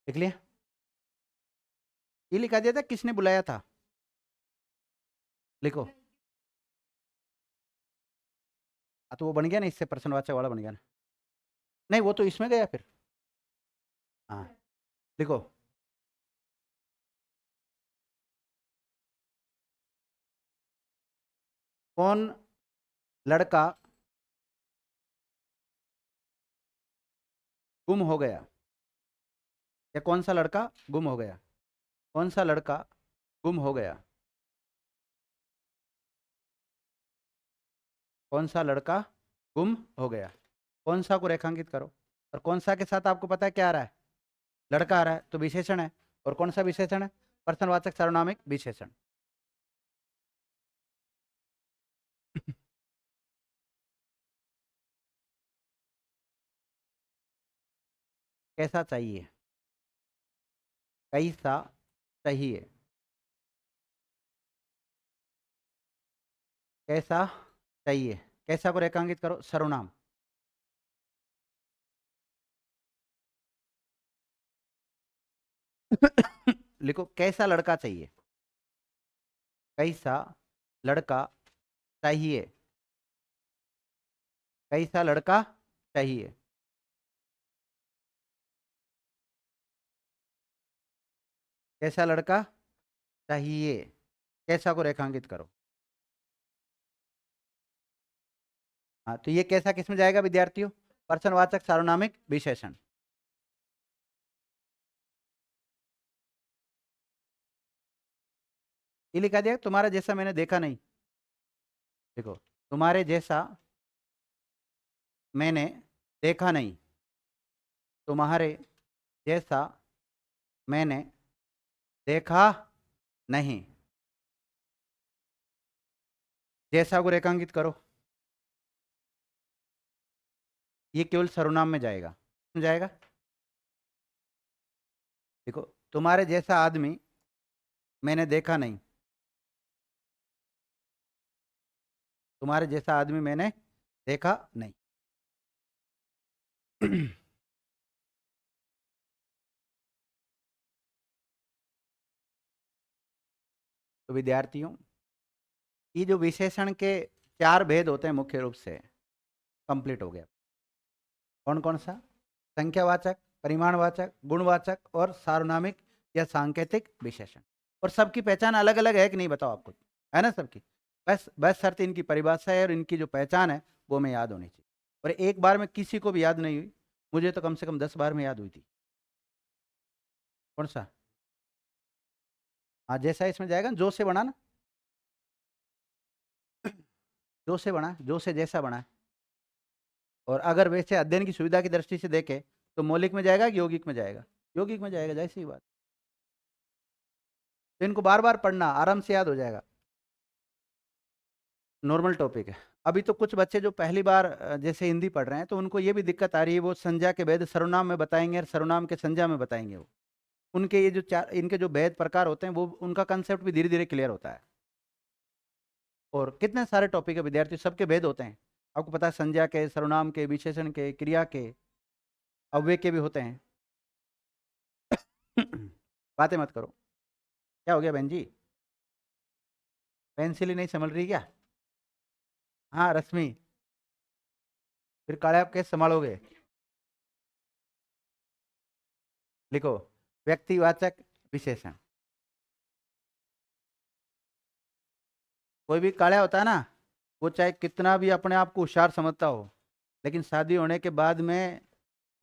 [SPEAKER 1] देख लिया? ये लिखा दिया था, किसने बुलाया था? लिखो। तो वो बन गया ना, इससे प्रश्नवाचक वाला बन गया ना। नहीं, वो तो इसमें गया फिर। हाँ, लिखो। कौन लड़का गुम हो गया, या कौन सा लड़का गुम हो गया? कौन सा लड़का गुम हो गया? कौन सा लड़का गुम हो गया? कौन सा को रेखांकित करो। और कौन सा के साथ आपको पता है क्या आ रहा है? लड़का आ रहा है, तो विशेषण है। और कौन सा विशेषण है? प्रश्नवाचक सर्वनामिक विशेषण। कैसा चाहिए? कैसा चाहिए? कैसा चाहिए? कैसा को रेखांकित करो, सर्वनाम। लिखो, कैसा लड़का चाहिए? कैसा लड़का चाहिए? कैसा लड़का चाहिए? कैसा लड़का चाहिए? कैसा को रेखांकित करो। हाँ, तो ये कैसा किस में जाएगा विद्यार्थियों? प्रश्नवाचक सार्वनामिक विशेषण। ये लिखा दिया, तुम्हारा जैसा मैंने देखा नहीं। देखो, तुम्हारे जैसा मैंने देखा नहीं। तुम्हारे जैसा मैंने देखा नहीं। जैसा को रेखांकित करो। ये केवल सर्वनाम में जाएगा। में जाएगा। देखो, तुम्हारे जैसा आदमी मैंने देखा नहीं। तुम्हारे जैसा आदमी मैंने देखा नहीं। तो विद्यार्थियों, ये जो विशेषण के 4 भेद होते हैं मुख्य रूप से, कंप्लीट हो गया। कौन कौन सा? संख्यावाचक, परिमाणवाचक, गुणवाचक और सार्वनामिक या सांकेतिक विशेषण। और सबकी पहचान अलग अलग है कि नहीं, बताओ आपको? है ना सबकी? बस बस शर्त इनकी परिभाषा है और इनकी जो पहचान है वो हमें याद होनी चाहिए। और एक बार में किसी को भी याद नहीं हुई, मुझे तो कम से कम 10 बार में याद हुई थी। कौन सा? हाँ, जैसा इसमें जाएगा, जो से बना ना। जो से बना, जो से जैसा बना। और अगर वैसे अध्ययन की सुविधा की दृष्टि से देखें तो मौलिक में जाएगा कि यौगिक में जाएगा? यौगिक में जाएगा, जैसी बात। तो इनको बार बार पढ़ना, आराम से याद हो जाएगा। नॉर्मल टॉपिक है। अभी तो कुछ बच्चे जो पहली बार जैसे हिंदी पढ़ रहे हैं, तो उनको ये भी दिक्कत आ रही है, वो संज्ञा के भेद सर्वनाम में बताएंगे और सर्वनाम के संज्ञा में बताएंगे। वो उनके ये जो चार, इनके जो भेद प्रकार होते हैं, वो उनका कंसेप्ट भी धीरे धीरे क्लियर होता है। और कितने सारे टॉपिक है विद्यार्थी, सबके भेद होते हैं। आपको पता है, संज्ञा के, सर्वनाम के, विशेषण के, क्रिया के, अव्यय के भी होते हैं। बातें मत करो। क्या हो गया बहन जी? पेंसिल ही नहीं संभल रही क्या? हाँ रश्मि, फिर काले आप कैसे संभालोगे? लिखो, व्यक्तिवाचक विशेषण। कोई भी काला होता है ना, वो चाहे कितना भी अपने आप को होशियार समझता हो, लेकिन शादी होने के बाद में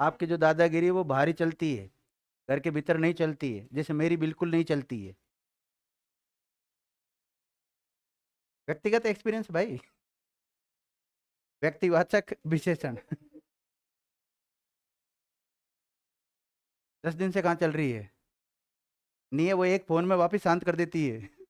[SPEAKER 1] आपकी जो दादागिरी है वो बाहरी चलती है, घर के भीतर नहीं चलती है, जैसे मेरी बिल्कुल नहीं चलती है। व्यक्तिगत एक्सपीरियंस भाई। व्यक्तिवाचक विशेषण। 10 दिन से कहाँ चल रही है? नहीं है, वो एक फोन में वापिस शांत कर देती है।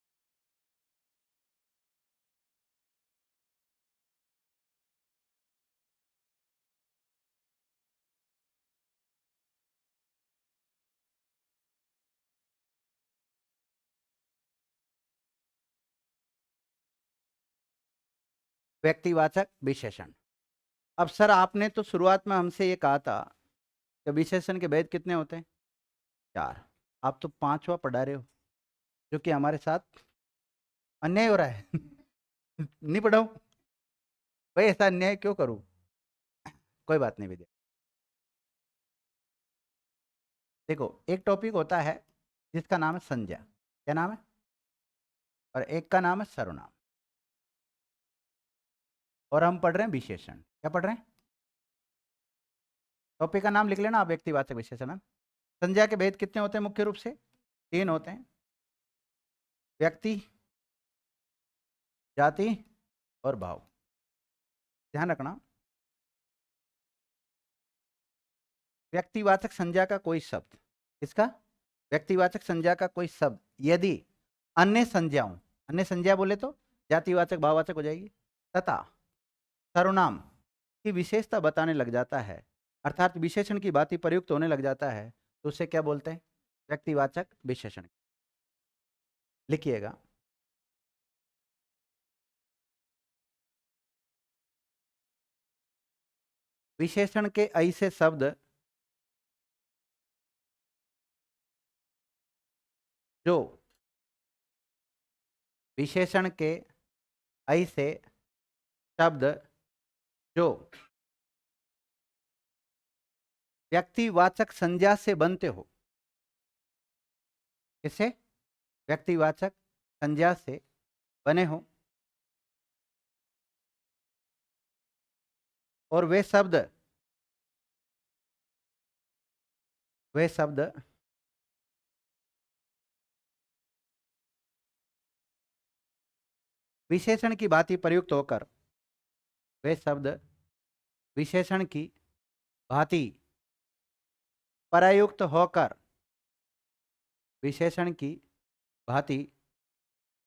[SPEAKER 1] व्यक्तिवाचक विशेषण। अब सर, आपने तो शुरुआत में हमसे ये कहा था कि विशेषण के भेद कितने होते हैं? 4। आप तो 5वां पढ़ा रहे हो। जो कि हमारे साथ अन्याय हो रहा है। नहीं पढ़ाऊं भाई, ऐसा अन्याय क्यों करूं? कोई बात नहीं विद्या। देखो, एक टॉपिक होता है जिसका नाम है संज्ञा। क्या नाम है? और एक का नाम है सर्वनाम। और हम पढ़ रहे हैं विशेषण। क्या पढ़ रहे हैं? टॉपिक का नाम लिख लेना आप, व्यक्तिवाचक विशेषण। संज्ञा के भेद कितने होते हैं? मुख्य रूप से 3 होते हैं। व्यक्ति, जाति और भाव। ध्यान रखना, व्यक्तिवाचक संज्ञा का कोई शब्द, किसका? व्यक्तिवाचक संज्ञा का कोई शब्द यदि अन्य संज्ञाओं, अन्य संज्ञा बोले तो जातिवाचक भाववाचक हो जाएगी, तथा सर्वनाम की विशेषता बताने लग जाता है, अर्थात विशेषण की भांति प्रयुक्त होने लग जाता है, तो उसे क्या बोलते हैं? व्यक्तिवाचक विशेषण। लिखिएगा, विशेषण के ऐसे शब्द जो, विशेषण के ऐसे शब्द जो व्यक्तिवाचक संज्ञा से बनते हो। किससे? व्यक्तिवाचक संज्ञा से बने हो, और वे शब्द विशेषण की भांति प्रयुक्त होकर, वे शब्द विशेषण की भांति प्रयुक्त होकर, विशेषण की भांति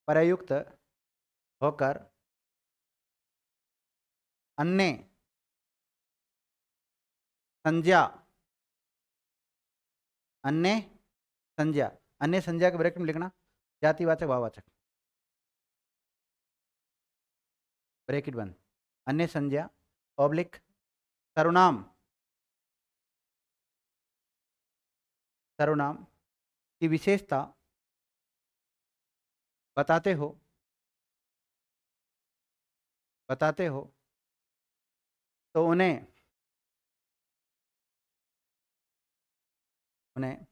[SPEAKER 1] प्रयुक्त होकर अन्य संज्ञा, अन्य संज्ञा, अन्य संज्ञा के ब्रैकेट में लिखना जातिवाचक भाववाचक, ब्रैकेट बंद, अन्य संज्ञा ऑब्लिक सर्वनाम, सर्वनाम की विशेषता बताते हो, बताते हो, तो उन्हें उन्हें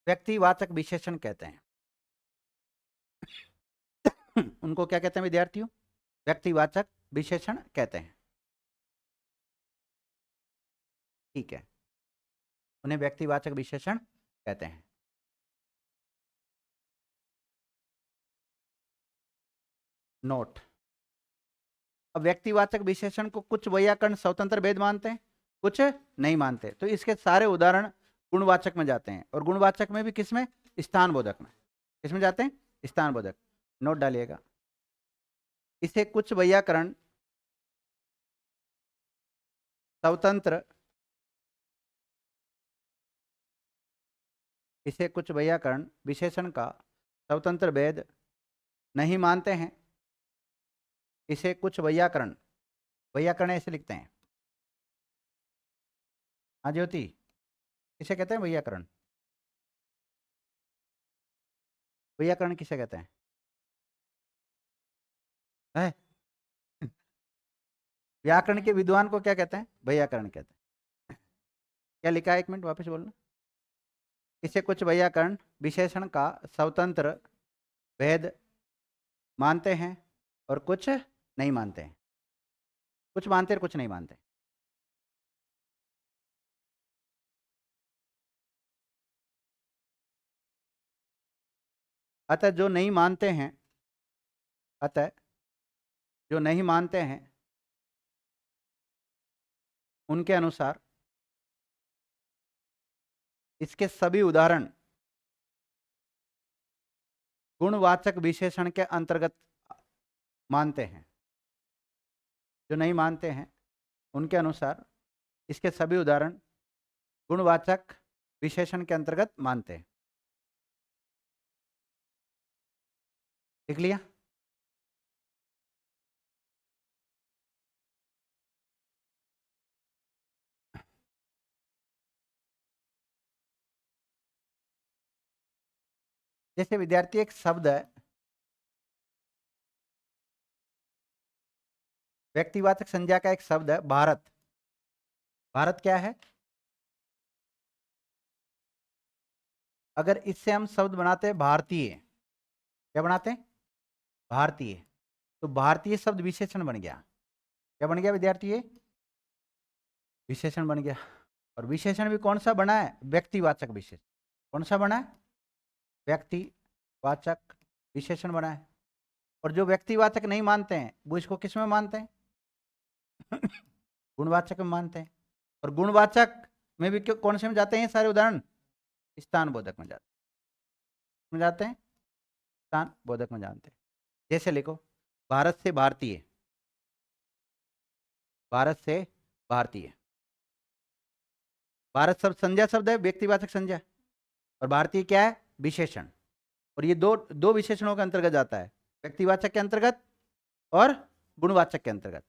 [SPEAKER 1] व्यक्तिवाचक विशेषण कहते हैं। उनको क्या कहते हैं विद्यार्थियों? व्यक्तिवाचक विशेषण कहते हैं। ठीक है, उन्हें व्यक्तिवाचक विशेषण कहते हैं। नोट, अब व्यक्तिवाचक विशेषण को कुछ वैयाकरण स्वतंत्र भेद मानते हैं, कुछ नहीं मानते, तो इसके सारे उदाहरण गुणवाचक में जाते हैं, और गुणवाचक में भी किसमें? स्थान बोधक में। किसमें जाते हैं? स्थान बोधक। नोट डालिएगा, इसे कुछ वैयाकरण स्वतंत्र, इसे कुछ वैयाकरण विशेषण का स्वतंत्र भेद नहीं मानते हैं। इसे कुछ वैयाकरण, वैयाकरण ऐसे लिखते हैं। हाँ ज्योति, किसे कहते हैं वैयाकरण? वैयाकरण किसे कहते हैं? है? व्याकरण के विद्वान को क्या कहते हैं? वैयाकरण कहते हैं। क्या लिखा है? 1 मिनट वापस बोलना। इसे कुछ वैयाकरण विशेषण का स्वतंत्र भेद मानते हैं और कुछ नहीं मानते हैं। कुछ मानते हैं, कुछ नहीं मानते। अतः जो नहीं मानते हैं, अतः जो नहीं मानते हैं, उनके अनुसार इसके सभी उदाहरण गुणवाचक विशेषण के अंतर्गत मानते हैं। जो नहीं मानते हैं उनके अनुसार इसके सभी उदाहरण गुणवाचक विशेषण के अंतर्गत मानते हैं। लिख लिया? जैसे विद्यार्थी एक शब्द है, व्यक्तिवाचक संज्ञा का एक शब्द है भारत। भारत क्या है? अगर इससे हम शब्द बनाते हैं भारतीय, क्या बनाते हैं? भारतीय। तो भारतीय शब्द विशेषण बन गया। क्या बन गया विद्यार्थी? विशेषण बन गया। और विशेषण भी कौन सा बना है? व्यक्तिवाचक विशेषण। कौन सा बना है? व्यक्तिवाचक विशेषण बना है। और जो व्यक्तिवाचक नहीं मानते हैं वो इसको किस में मानते हैं? गुणवाचक में मानते हैं। और गुणवाचक में भी कौन से में जाते हैं सारे उदाहरण? स्थान बोधक में जाते हैं। स्थान बोधक में जानते हैं। जैसे लिखो, भारत से भारतीय, भारत से भारतीय। भारत शब्द संज्ञा शब्द है, व्यक्तिवाचक संज्ञा। और भारतीय क्या है? विशेषण। और ये दो दो विशेषणों के अंतर्गत जाता है, व्यक्तिवाचक के अंतर्गत और गुणवाचक के अंतर्गत।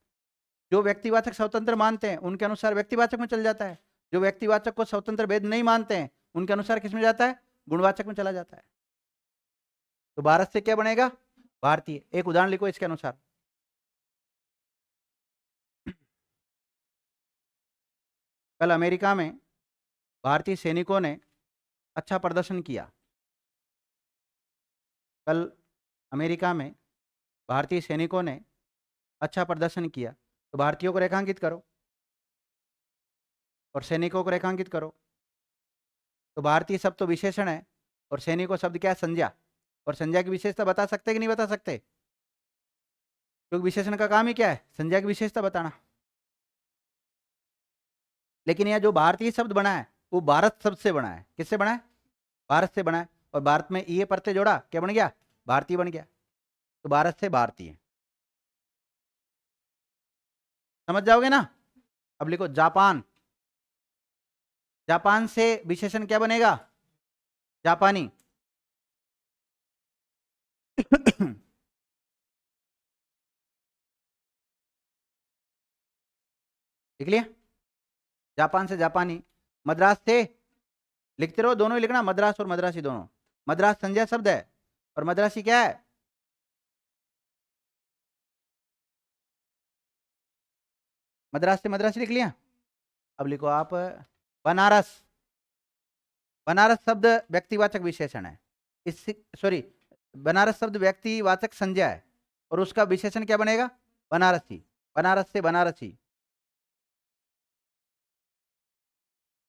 [SPEAKER 1] जो व्यक्तिवाचक स्वतंत्र मानते हैं उनके अनुसार व्यक्तिवाचक में चल जाता है। जो व्यक्तिवाचक को स्वतंत्र भेद नहीं मानते हैं उनके अनुसार किस में जाता है? गुणवाचक में चला जाता है। तो भारत से क्या बनेगा? भारतीय। एक उदाहरण लिखो इसके अनुसार। कल अमेरिका में भारतीय सैनिकों ने अच्छा प्रदर्शन किया। कल अमेरिका में भारतीय सैनिकों ने अच्छा प्रदर्शन किया। तो भारतीयों को रेखांकित करो और सैनिकों को रेखांकित करो। तो भारतीय शब्द तो विशेषण है और सैनिकों शब्द क्या है? संज्ञा। और संज्ञा की विशेषता बता सकते कि नहीं बता सकते? क्योंकि विशेषण का काम ही क्या है? संज्ञा की विशेषता बताना। लेकिन यह जो भारतीय शब्द बना है वो भारत शब्द से बना है। किससे बना है? भारत से बना है। और भारत में ये प्रत्यय जोड़ा, क्या बन गया? भारतीय बन गया। तो भारत से भारतीय। समझ जाओगे ना? अब लिखो जापान। जापान से विशेषण क्या बनेगा? जापानी। लिख लिया? जापान से जापानी। मद्रास से, लिखते रहो, दोनों ही लिखना, मद्रास और मद्रासी दोनों। मद्रास संज्ञा शब्द है और मद्रासी क्या है? मद्रास से मद्रासी लिख लिया? अब लिखो आप बनारस। बनारस शब्द व्यक्तिवाचक विशेषण है। इस सॉरी, बनारस शब्द व्यक्तिवाचक संज्ञा है और उसका विशेषण क्या बनेगा? बनारसी। बनारस से बनारसी।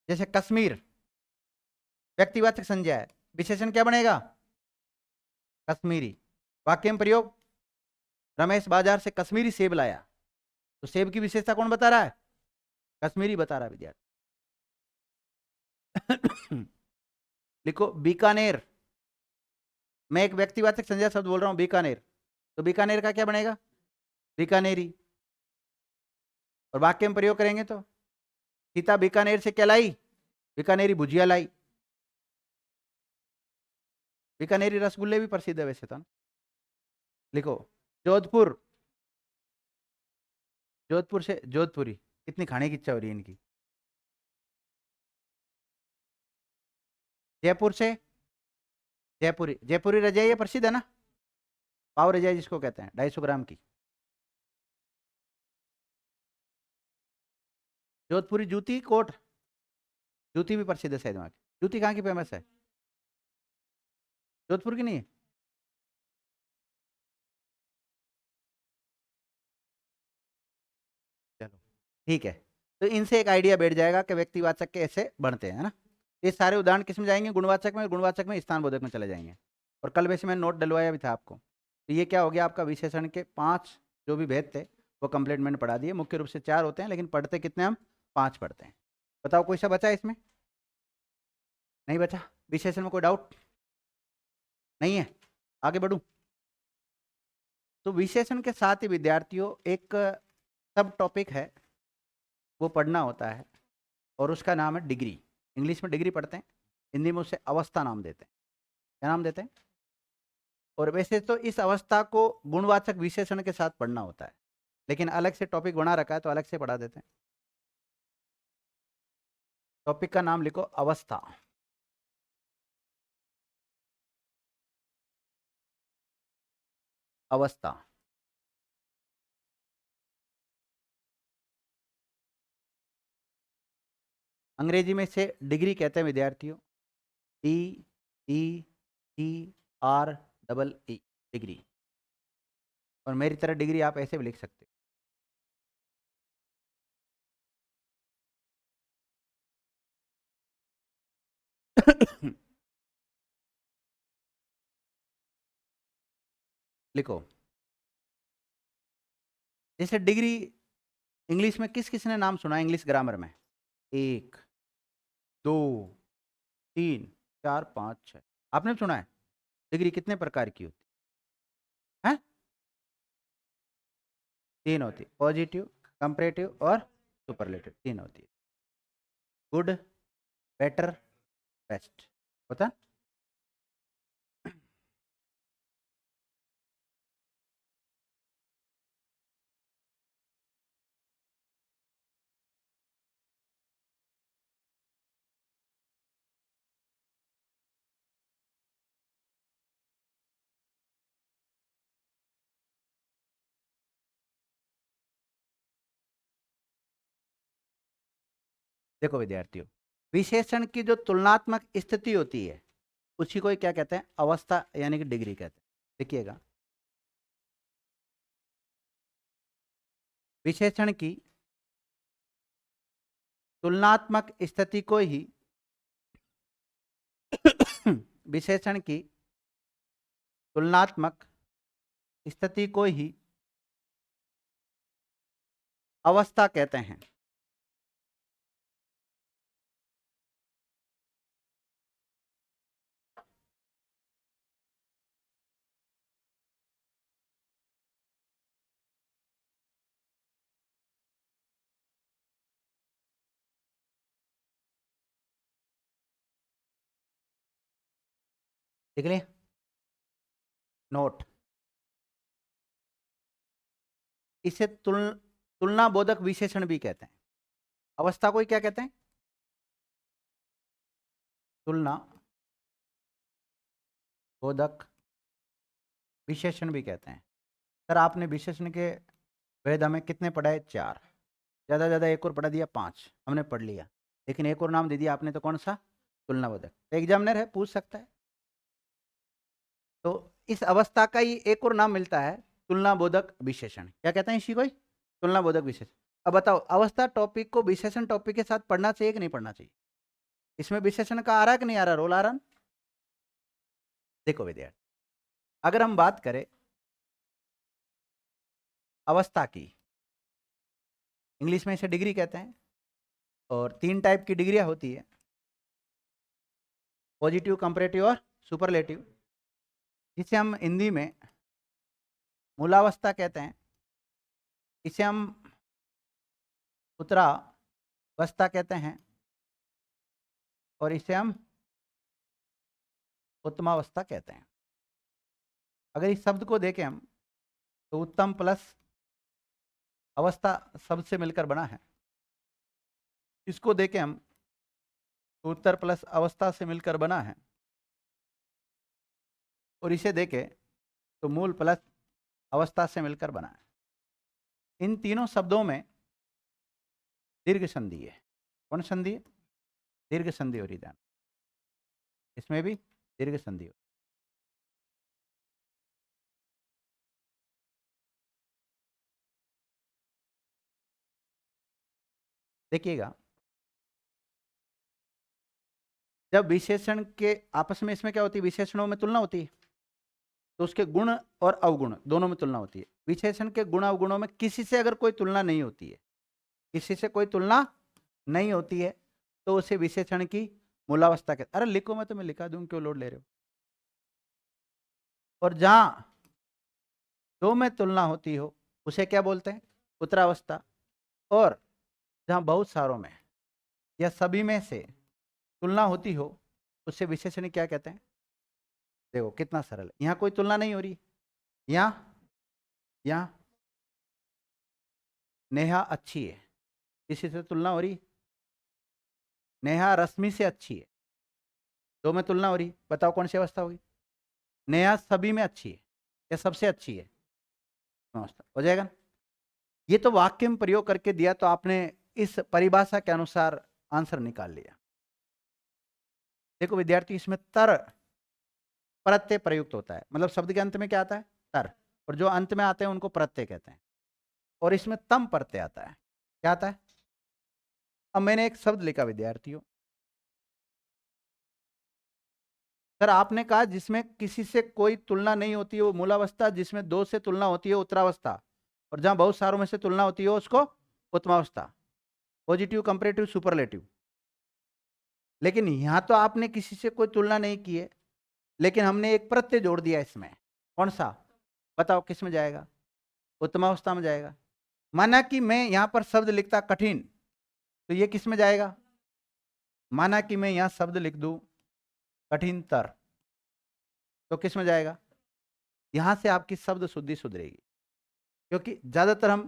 [SPEAKER 1] जैसे कश्मीर व्यक्तिवाचक संज्ञा है, विशेषण क्या बनेगा? कश्मीरी। वाक्य में प्रयोग, रमेश बाजार से कश्मीरी सेब लाया। तो सेब की विशेषता कौन बता रहा है? कश्मीरी बता रहा है विद्यार्थी। लिखो बीकानेर। मैं एक व्यक्तिवाचक संज्ञा शब्द बोल रहा हूं, बीकानेर। तो बीकानेर का क्या बनेगा? बीकानेरी। और वाक्य में प्रयोग करेंगे तो सीता बीकानेर से क्या लाई? बीकानेरी भुजिया लाई। बीकानेरी रसगुल्ले भी प्रसिद्ध है वैसे तो। लिखो जोधपुर। जोधपुर से जोधपुरी। कितनी खाने की इच्छा हो रही है इनकी। जयपुर से जयपुरी। जयपुरी रजाई प्रसिद्ध है ना? पाव रजाई जिसको कहते हैं, 250 ग्राम की। जोधपुरी जूती कोट। जूती भी प्रसिद्ध है शायद वहाँ की। जूती कहाँ की फेमस है? जोधपुर की नहीं है? चलो ठीक है। तो इनसे एक आइडिया बैठ जाएगा कि व्यक्तिवाचक कैसे बनते हैं, है ना? ये सारे उदाहरण किस में जाएंगे? गुणवाचक में। गुणवाचक में स्थान बोधक में चले जाएंगे। और कल वैसे मैंने नोट डलवाया भी था आपको। तो ये क्या हो गया आपका? विशेषण के 5 जो भी भेद थे वो कंप्लीट मैंने पढ़ा दिए। मुख्य रूप से 4 होते हैं लेकिन पढ़ते कितने हम? 5 पढ़ते हैं। बताओ कोई सा बचा है इसमें? नहीं बचा? विशेषण में कोई डाउट नहीं है? आगे बढ़ूं? तो विशेषण के साथ ही विद्यार्थियों एक सब टॉपिक है, वो पढ़ना होता है और उसका नाम है डिग्री। इंग्लिश में डिग्री पढ़ते हैं, हिंदी में उसे अवस्था नाम देते हैं। क्या नाम देते हैं? और वैसे तो इस अवस्था को गुणवाचक विशेषण के साथ पढ़ना होता है, लेकिन अलग से टॉपिक बना रखा है तो अलग से पढ़ा देते हैं। टॉपिक का नाम लिखो अवस्था। अवस्था। अंग्रेजी में इसे डिग्री कहते हैं विद्यार्थियों, DEGREE, डिग्री। और मेरी तरह डिग्री आप ऐसे भी लिख सकते हो। लिखो, जैसे डिग्री इंग्लिश में किस किसने नाम सुना इंग्लिश ग्रामर में? 1, 2, 3, 4, 5, 6। आपने सुना है? डिग्री कितने प्रकार की होती है? 3 होती, पॉजिटिव, कंपैरेटिव और सुपरलेटिव, 3 होती है। गुड, बेटर, बेस्ट होता। देखो विद्यार्थियों, विशेषण की जो तुलनात्मक स्थिति होती है उसी को क्या कहते हैं? अवस्था यानी कि डिग्री कहते हैं। देखिएगा, विशेषण की तुलनात्मक स्थिति को ही विशेषण की तुलनात्मक स्थिति को ही अवस्था कहते हैं। देख लिया? नोट, इसे तुलना बोधक विशेषण भी कहते हैं। अवस्था को ही क्या कहते हैं? तुलना बोधक विशेषण भी कहते हैं। सर आपने विशेषण के भेद हमें कितने पढ़ाए? 4, ज़्यादा से ज़्यादा एक और पढ़ा दिया, 5 हमने पढ़ लिया, लेकिन एक और नाम दे दिया आपने, तो कौन सा? तुलना बोधक। एग्जामिनर है, पूछ सकता है। तो इस अवस्था का ही एक और नाम मिलता है, तुलना बोधक विशेषण। क्या कहते हैं इसी को? तुलना बोधक विशेषण। अब बताओ, अवस्था टॉपिक को विशेषण टॉपिक के साथ पढ़ना चाहिए कि नहीं पढ़ना चाहिए? इसमें विशेषण का आ रहा है कि नहीं आ रहा? रोल आ रहा? देखो विद्यार्थी, अगर हम बात करें अवस्था की, इंग्लिश में इसे डिग्री कहते हैं, और 3 टाइप की डिग्रियां होती है, पॉजिटिव, कंपैरेटिव और सुपरलेटिव, जिसे हम हिंदी में मूलावस्था कहते हैं। इसे हम उत्तरावस्था कहते हैं, और इसे हम उत्तमावस्था कहते हैं। अगर इस शब्द को देखें हम, तो उत्तम प्लस अवस्था शब्द से मिलकर बना है। इसको देखें हम, तो उत्तर प्लस अवस्था से मिलकर बना है। और इसे देखें तो मूल प्लस अवस्था से मिलकर बना है। इन तीनों शब्दों में दीर्घ संधि है। कौन संधि है? दीर्घ संधि हो रही है। इसमें भी दीर्घ संधि हो। देखिएगा, जब विशेषण के आपस में, इसमें क्या होती है? विशेषणों में तुलना होती है, तो उसके गुण और अवगुण दोनों में तुलना होती है। विशेषण के गुण अवगुणों में किसी से अगर कोई तुलना नहीं होती है, किसी से कोई तुलना नहीं होती है, तो उसे विशेषण की मूलावस्था कहते। अरे लिखो, मैं तुम्हें लिखा दूं, क्यों लोड ले रहे हो? और जहां दो में तुलना होती हो उसे क्या बोलते हैं? उत्तरावस्था। और जहां बहुत सारों में या सभी में से तुलना होती हो उसे विशेषण क्या कहते हैं? देखो कितना सरल है। यहाँ कोई तुलना नहीं हो रही, यहाँ नेहा अच्छी है, किसी से तुलना हो रही? नेहा रश्मि से अच्छी है, दो में तुलना हो रही, बताओ कौन सी अवस्था होगी? नेहा सभी में अच्छी है या सबसे अच्छी है? उत्तमावस्था हो जाएगा ना? ये तो वाक्य में प्रयोग करके दिया तो आपने इस परिभाषा के अनुसार आंसर निकाल लिया। देखो विद्यार्थी, इसमें तर प्रत्यय प्रयुक्त होता है, मतलब शब्द के अंत में क्या आता है? तर। और जो अंत में आते हैं उनको प्रत्यय कहते हैं। और इसमें तम प्रत्यय आता है। क्या आता है? अब मैंने एक शब्द लिखा विद्यार्थियों, सर आपने कहा जिसमें किसी से कोई तुलना नहीं होती है वो मूलावस्था, जिसमें दो से तुलना होती है उत्तरावस्था, और जहां बहुत सारों में से तुलना होती है उसको उत्तमावस्था। Positive, comparative, superlative. लेकिन यहां तो आपने किसी से कोई तुलना नहीं की है, लेकिन हमने एक प्रत्यय जोड़ दिया इसमें। कौन सा? बताओ किस में जाएगा? उत्तमावस्था में जाएगा। माना कि मैं यहां पर शब्द लिखता कठिन, तो ये किस में जाएगा? माना कि मैं यहां शब्द लिख दूं कठिनतर, तो किस में जाएगा? यहां से आपकी शब्द शुद्धि सुधरेगी। क्योंकि ज्यादातर हम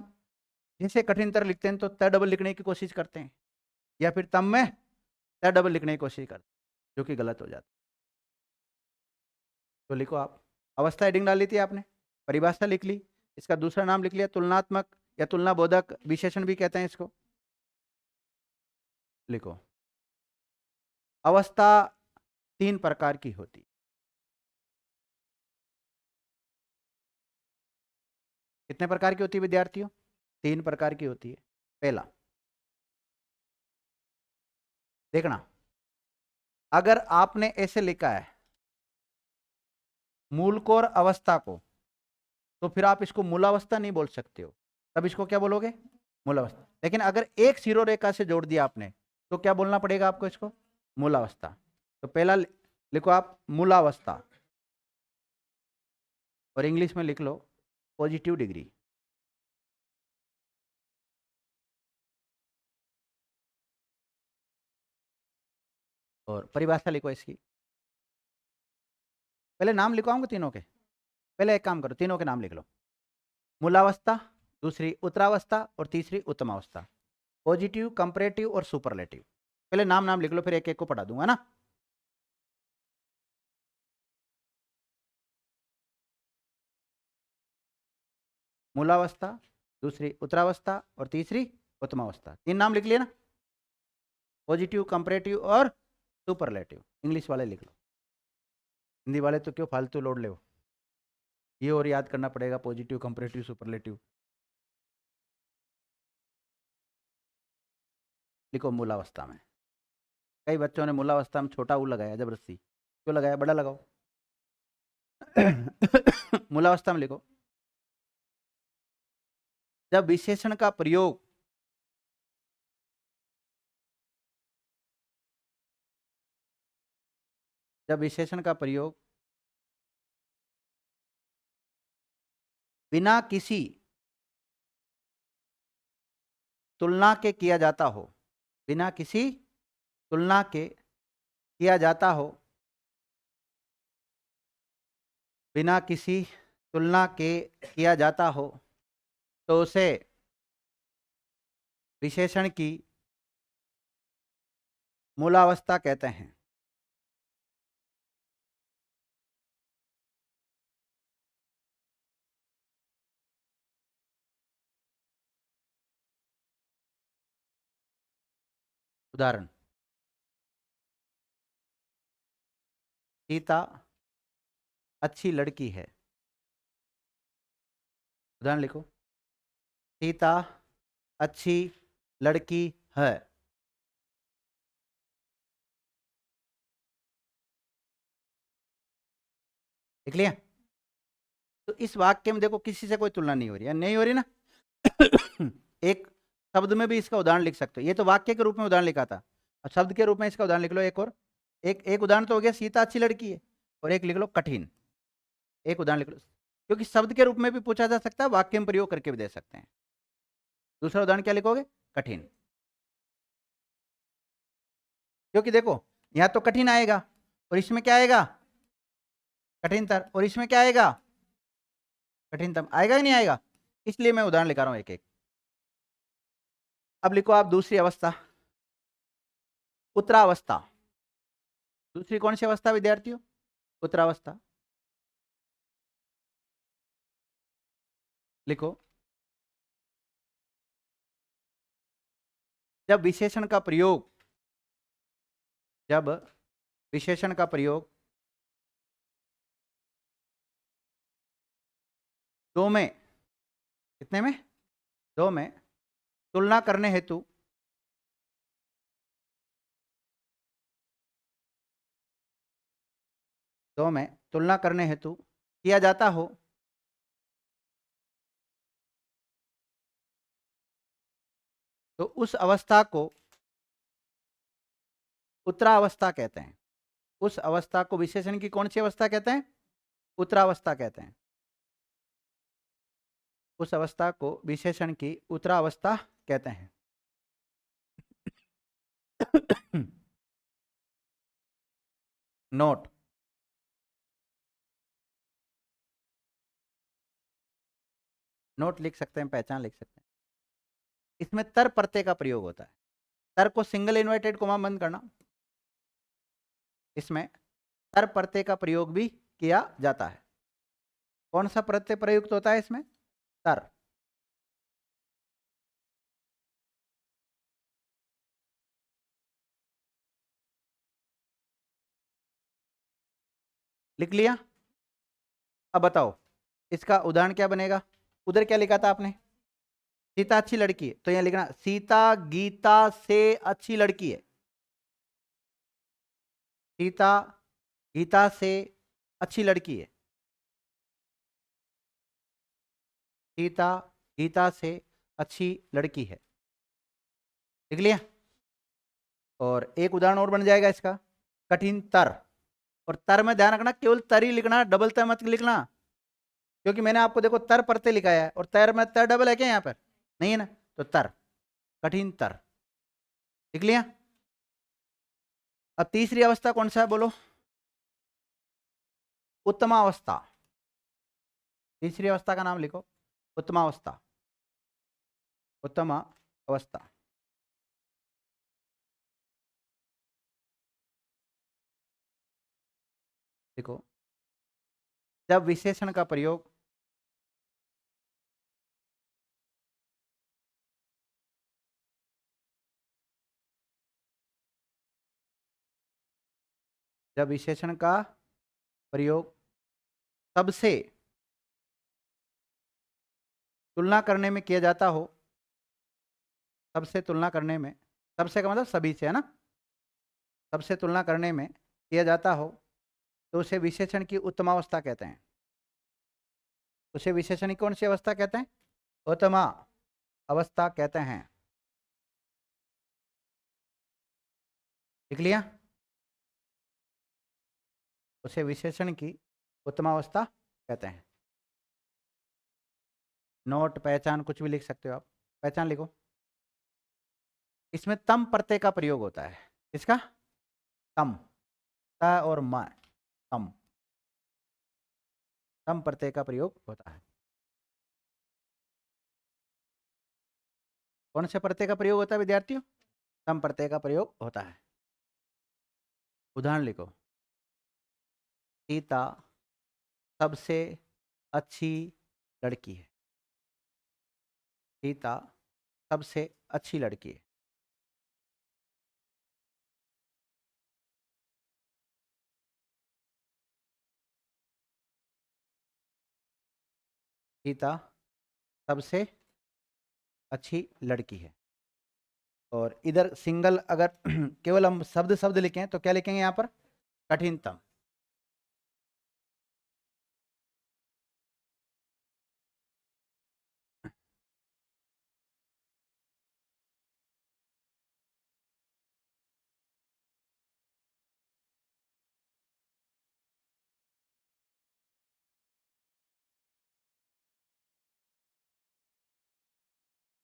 [SPEAKER 1] जैसे कठिनतर लिखते हैं तो त डबल लिखने की कोशिश करते हैं, या फिर तम में त डबल लिखने की कोशिश करते हैं, जो कि गलत हो जाता है। तो लिखो आप, अवस्था हेडिंग डाल ली थी आपने, परिभाषा लिख ली, इसका दूसरा नाम लिख लिया तुलनात्मक या तुलना बोधक विशेषण भी कहते हैं इसको। लिखो, अवस्था 3 प्रकार की होती। कितने प्रकार की होती है विद्यार्थियों? 3 प्रकार की होती है। पहला, देखना, अगर आपने ऐसे लिखा है मूलकोर अवस्था को, तो फिर आप इसको मूलावस्था नहीं बोल सकते हो, तब इसको क्या बोलोगे? मूलावस्था। लेकिन अगर एक सिरो रेखा से जोड़ दिया आपने, तो क्या बोलना पड़ेगा आपको? इसको मूलावस्था। तो पहला लिखो आप मूलावस्था, और इंग्लिश में लिख लो पॉजिटिव डिग्री। और परिभाषा लिखो इसकी। पहले नाम लिखवाऊंगा तीनों के। पहले एक काम करो, तीनों के नाम लिख लो। मूलावस्था, दूसरी उत्तरावस्था, और तीसरी उत्तमावस्था। पॉजिटिव, कंपैरेटिव और सुपरलेटिव। पहले नाम नाम लिख लो, फिर एक एक को पढ़ा दूंगा ना। मूलावस्था, दूसरी उत्तरावस्था, और तीसरी उत्तमावस्था। 3 नाम लिख लिए ना? पॉजिटिव, कंपैरेटिव और सुपरलेटिव। इंग्लिश वाले लिख लो, हिंदी वाले तो क्यों फालतू लोड ले। ये और याद करना पड़ेगा, पॉजिटिव, कंपैरेटिव, सुपरलेटिव। लिखो मूलावस्था में। कई बच्चों ने मूलावस्था में छोटा ऊ लगाया जबरदस्ती, क्यों लगाया? बड़ा लगाओ। मूलावस्था में लिखो, जब विशेषण का प्रयोग बिना किसी तुलना के किया जाता हो, बिना किसी तुलना के किया जाता हो, बिना किसी तुलना के किया जाता हो, तो उसे विशेषण की मूलावस्था कहते हैं। उदाहरण, सीता अच्छी लड़की है। उदाहरण लिखो, सीता अच्छी लड़की है। लिख लिया? तो इस वाक्य में देखो किसी से कोई तुलना नहीं हो रही है, नहीं हो रही ना? एक शब्द में भी इसका उदाहरण लिख सकते हो। ये तो वाक्य के रूप में उदाहरण लिखा था, और शब्द के रूप में इसका उदाहरण लिख लो एक और। एक उदाहरण तो हो गया सीता अच्छी लड़की है, और एक लिख लो कठिन। एक उदाहरण लिख लो, क्योंकि शब्द के रूप में भी पूछा जा सकता है, वाक्य में प्रयोग करके भी दे सकते हैं। दूसरा उदाहरण क्या लिखोगे? कठिन। क्योंकि देखो यहाँ तो कठिन आएगा, और इसमें क्या आएगा? कठिनतर। और इसमें क्या आएगा? कठिनतम। आएगा ही नहीं आएगा? इसलिए मैं उदाहरण लिखा रहा हूं एक एक। अब लिखो आप दूसरी अवस्था, उत्तरावस्था। दूसरी कौन सी अवस्था विद्यार्थियों? उत्तरावस्था। लिखो, जब विशेषण का प्रयोग, जब विशेषण का प्रयोग दो में, कितने में, दो में तुलना करने हेतु, दो में तुलना करने हेतु किया जाता हो तो उस अवस्था को उत्तरावस्था कहते हैं। उस अवस्था को विशेषण की कौन सी अवस्था कहते हैं? उत्तरावस्था कहते हैं। उस अवस्था को विशेषण की उत्तरावस्था कहते हैं। नोट, नोट लिख सकते हैं, पहचान लिख सकते हैं। इसमें तर प्रत्यय का प्रयोग होता है। तर को सिंगल इन्वर्टेड कोमा बंद करना, इसमें तर प्रत्यय का प्रयोग भी किया जाता है। कौन सा प्रत्यय प्रयुक्त होता है इसमें? तर। लिख लिया? अब बताओ इसका उदाहरण क्या बनेगा? उधर क्या लिखा था आपने? सीता अच्छी लड़की है, तो यहां लिखना सीता गीता से अच्छी लड़की है। सीता गीता से अच्छी लड़की है। सीता गीता से अच्छी लड़की है। लिख लिया? और एक उदाहरण और बन जाएगा इसका, कठिन तर। और तर में ध्यान रखना, केवल तर ही लिखना, डबल तर मत लिखना, क्योंकि मैंने आपको देखो तर प्रत्यय लिखाया है और तर में तर डबल है क्या यहाँ पर? नहीं है ना, तो तर, कठिन तर। लिख लिया? अब तीसरी अवस्था कौन सा है बोलो? उत्तमावस्था। तीसरी अवस्था का नाम लिखो, उत्तमावस्था। उत्तम अवस्था। देखो, जब विशेषण का प्रयोग जब विशेषण का प्रयोग सबसे तुलना करने में किया जाता हो, सबसे तुलना करने में, सबसे का मतलब सभी से है ना, सबसे तुलना करने में किया जाता हो तो उसे विशेषण की उत्तमावस्था कहते हैं। उसे विशेषण की कौन सी अवस्था कहते हैं? उत्तमा अवस्था कहते हैं। लिख लिया? उसे विशेषण की उत्तमावस्था कहते हैं। नोट, पहचान, कुछ भी लिख सकते हो आप, पहचान लिखो। इसमें तम प्रत्यय का प्रयोग होता है। इसका तम, त और म, तम, तम प्रत्यय का प्रयोग होता है। कौन से प्रत्यय का प्रयोग होता है विद्यार्थियों? तम प्रत्यय का प्रयोग होता है। उदाहरण लिखो, सीता सबसे अच्छी लड़की है। सीता सबसे अच्छी लड़की है। सीता सबसे अच्छी लड़की है। और इधर सिंगल अगर केवल हम शब्द शब्द लिखें तो क्या लिखेंगे यहाँ पर? कठिनतम।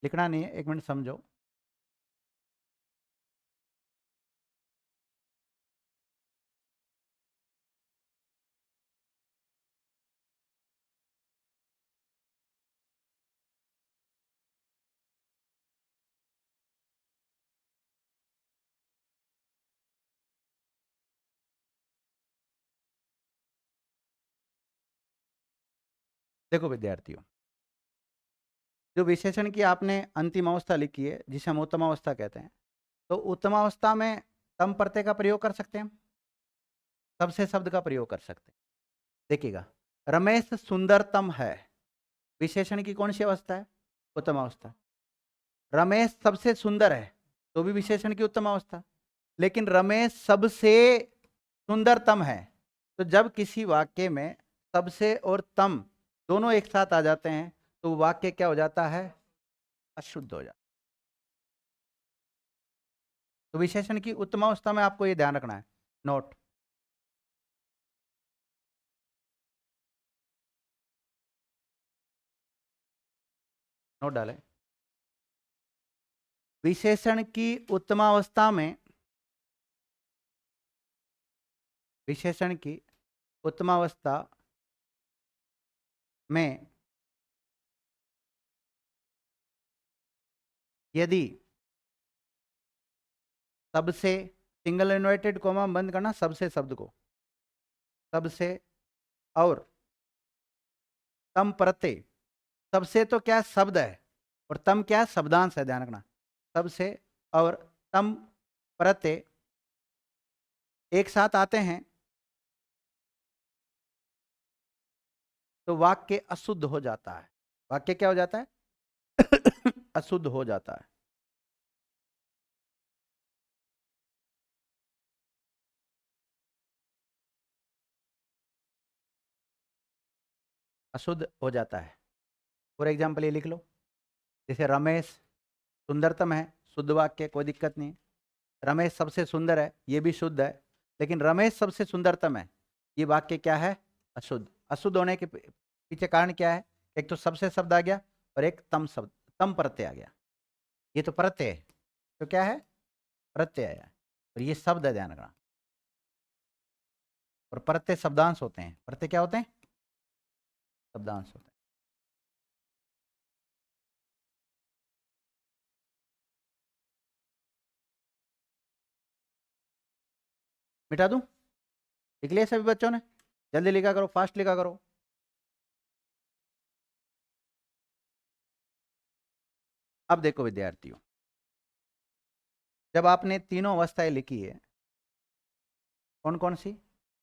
[SPEAKER 1] लिखना नहीं है, एक मिनट समझो। देखो विद्यार्थियों, जो विशेषण की आपने अंतिम अवस्था लिखी है जिसे हम उत्तम अवस्था कहते हैं, तो उत्तम अवस्था में तम प्रत्यय का प्रयोग कर सकते हैं हम, सबसे शब्द का प्रयोग कर सकते हैं। देखिएगा, रमेश सुंदरतम है, विशेषण की कौन सी अवस्था है? उत्तम अवस्था। रमेश सबसे सुंदर है, तो भी विशेषण की उत्तम अवस्था। लेकिन रमेश सबसे सुंदरतम है, तो जब किसी वाक्य में सबसे और तम दोनों एक साथ आ जाते हैं तो वाक्य क्या हो जाता है? अशुद्ध हो जाता है। तो विशेषण की उत्तम अवस्था में आपको ये ध्यान रखना है। नोट, नोट डालें। विशेषण की उत्तमावस्था में, विशेषण की उत्तमावस्था में यदि सबसे, सिंगल इन्वर्टेड कोमा बंद करना, सबसे शब्द को, सबसे और तम प्रत्यय, सबसे तो क्या शब्द है और तम क्या शब्दांश है, ध्यान रखना। सबसे और तम प्रत्यय एक साथ आते हैं तो वाक्य अशुद्ध हो जाता है। वाक्य क्या हो जाता है? अशुद्ध हो जाता है। अशुद्ध हो जाता है। फॉर एग्जाम्पल ये लिख लो, जैसे रमेश सुंदरतम है, शुद्ध वाक्य, कोई दिक्कत नहीं। रमेश सबसे सुंदर है, ये भी शुद्ध है। लेकिन रमेश सबसे सुंदरतम है, ये वाक्य क्या है? अशुद्ध। अशुद्ध होने के पीछे कारण क्या है? एक तो सबसे शब्द आ गया और एक तम शब्द, तम प्रत्यय आ गया। ये तो प्रत्यय है, तो क्या है? प्रत्यय है, और ये शब्द है, ध्यान रखना। और प्रत्यय शब्दांश होते हैं। प्रत्यय क्या होते हैं? शब्दांश होते हैं। मिटा दूं? लिख लिया सभी बच्चों ने? जल्दी लिखा करो, फास्ट लिखा करो। अब देखो विद्यार्थियों, जब आपने तीनों अवस्थाएं लिखी है, कौन कौन सी?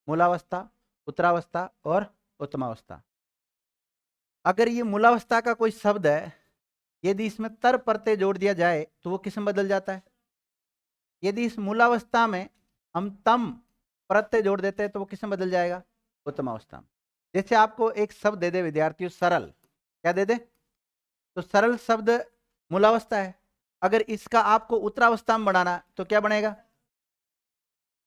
[SPEAKER 1] मूलावस्था, उत्तरावस्था और उत्तमावस्था। अगर ये मूलावस्था का कोई शब्द है, यदि इसमें तर प्रत्यय जोड़ दिया जाए तो वो किस में बदल जाता है? यदि इस मूलावस्था में हम तम प्रत्यय जोड़ देते हैं तो वो किस में बदल जाएगा? उत्तमावस्था में। जैसे आपको एक शब्द दे दे विद्यार्थियों, सरल, क्या दे दे? तो सरल शब्द मूलावस्था है। अगर इसका आपको उत्तरावस्था में बढ़ाना तो क्या बनेगा?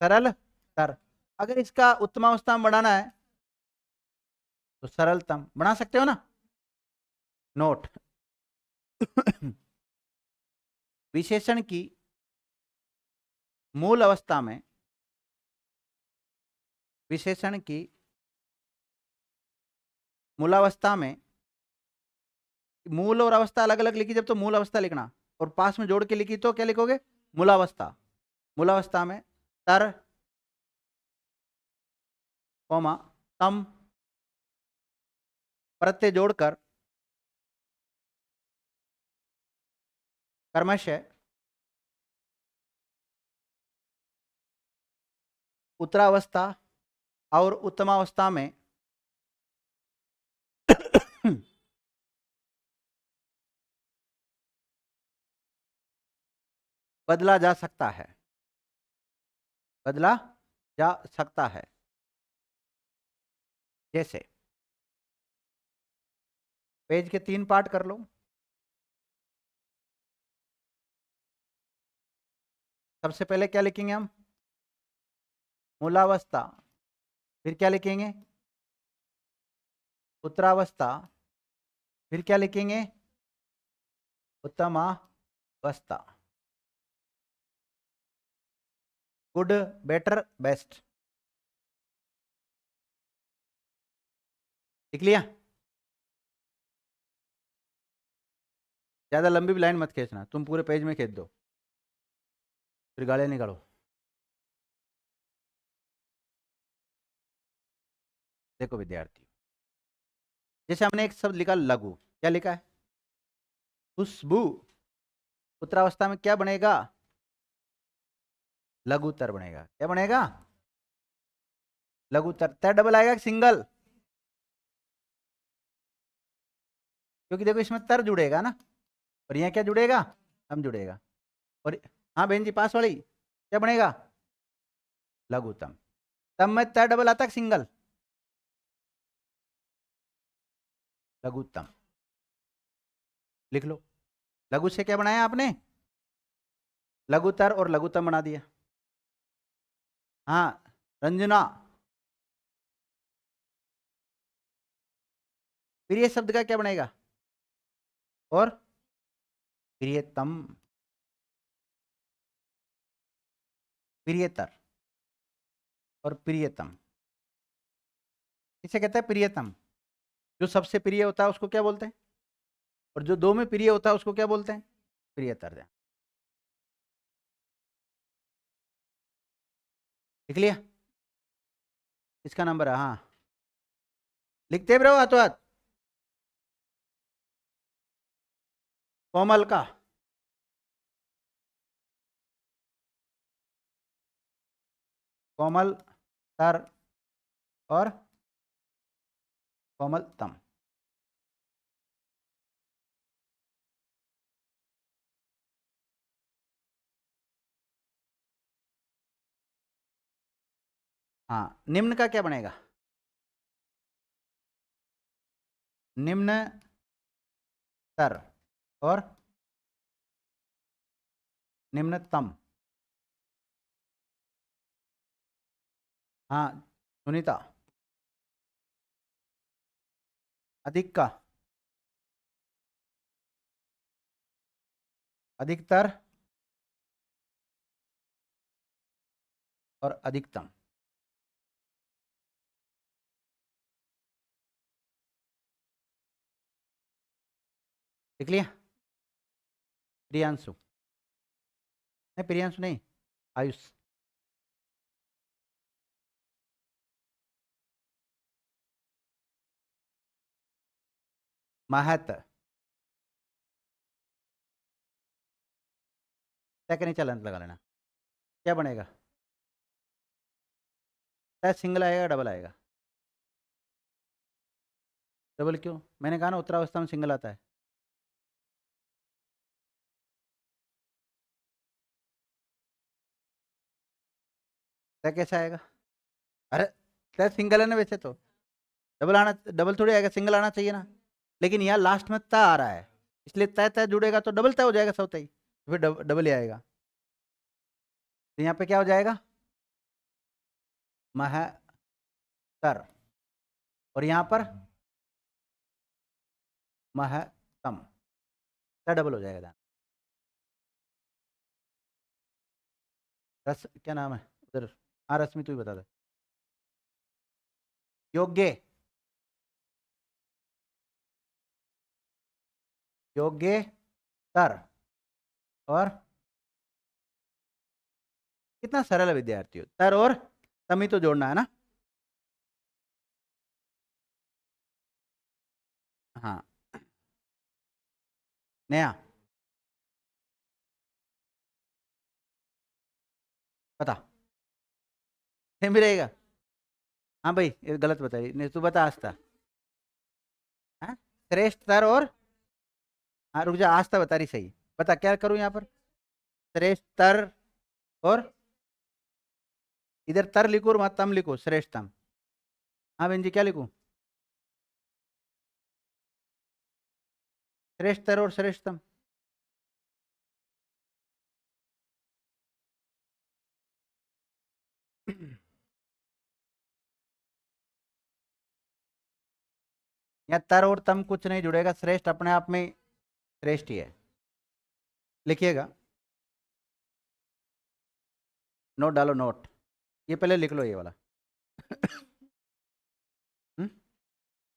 [SPEAKER 1] सरल तर। अगर इसका उत्तमावस्था में बढ़ाना है तो सरलतम। बना सकते हो ना? नोट, विशेषण की मूल अवस्था में, विशेषण की मूलावस्था में, मूल और अवस्था अलग अलग लिखी जब तो मूल अवस्था लिखना, और पास में जोड़ के लिखी तो क्या लिखोगे? मूलावस्था। मूलावस्था में तर, कोमा, तम प्रत्यय जोड़कर कर्मशः उत्तरावस्था और उत्तमावस्था में बदला जा सकता है, बदला जा सकता है। जैसे पेज के 3 पार्ट कर लो। सबसे पहले क्या लिखेंगे हम? मूलावस्था। फिर क्या लिखेंगे? उत्तरावस्था। फिर क्या लिखेंगे? उत्तमावस्था। Good, better, best. लिख लिया? ज्यादा लंबी भी लाइन मत खींचना, तुम पूरे पेज में खींच दो, फिर गालियां निकालो। देखो विद्यार्थी, जैसे हमने एक शब्द लिखा लघु, क्या लिखा है? खुशबू उत्तरावस्था में क्या बनेगा? लघुतर बनेगा। क्या बनेगा? लघुतर। त डबल आएगा कि सिंगल? क्योंकि देखो इसमें तर जुड़ेगा ना, और यहाँ क्या जुड़ेगा? तम जुड़ेगा। और हाँ बहन जी पास वाली, क्या बनेगा? लघुतम। तब में त डबल आता है कि सिंगल? लघुत्तम। लिख लो। लघु से क्या बनाया आपने? लघुतर और लघुत्तम बना दिया। हाँ रंजना, प्रिय शब्द का क्या बनेगा? और प्रियतम, प्रियतर और प्रियतम। इसे कहते हैं प्रियतम। जो सबसे प्रिय होता है उसको क्या बोलते हैं? और जो दो में प्रिय होता है उसको क्या बोलते हैं? प्रियतर। लिख लिया? इसका नंबर है, हाँ लिखते रहो हाथों हाथ। कोमल का, कोमल तर और कोमलतम। हाँ निम्न का क्या बनेगा? निम्न तर और निम्नतम। हाँ सुनीता। अधिक का, अधिकतर और अधिकतम। लिख लिया? प्रियांशु, नहीं प्रियांशु नहीं, आयुष। महत, सेकंड चलन लगा लेना। क्या बनेगा? शायद सिंगल आएगा डबल आएगा? डबल क्यों? मैंने कहा ना उत्तरावस्था में सिंगल आता है। क्या कैसे आएगा? अरे शायद सिंगल है ना वैसे तो, डबल आना, डबल थोड़ी आएगा, सिंगल आना चाहिए ना। लेकिन यहाँ लास्ट में त आ रहा है, इसलिए तय तय जुड़ेगा तो डबल तय हो जाएगा सब तय, फिर डबल ही आएगा। तो यहाँ पे क्या हो जाएगा? महतर। और यहाँ पर महतम, क्या डबल हो जाएगा? रस क्या नाम है उधर? हाँ रश्मि तू ही बता दे। योग्य, योग्य तर और, कितना सरल है विद्यार्थी हो, तर और तमी तो जोड़ना है ना। हाँ नया पता, सेम भी रहेगा। हाँ भाई ये गलत बताइए, नहीं तू बता आस्था। हाँ श्रेष्ठ तर और, हाँ रुक जा, आस्था बता रही सही, बता क्या करूँ यहाँ पर? श्रेष्ठ तर और, इधर तर लिखो और वहाँ तम लिखो, श्रेष्ठतम। हाँ बहन जी क्या लिखूँ? श्रेष्ठ तर और श्रेष्ठतम। यहाँ तर और तम कुछ नहीं जुड़ेगा, श्रेष्ठ अपने आप में श्रेष्ठ ही है। लिखिएगा, नोट डालो नोट, ये पहले लिख लो ये वाला।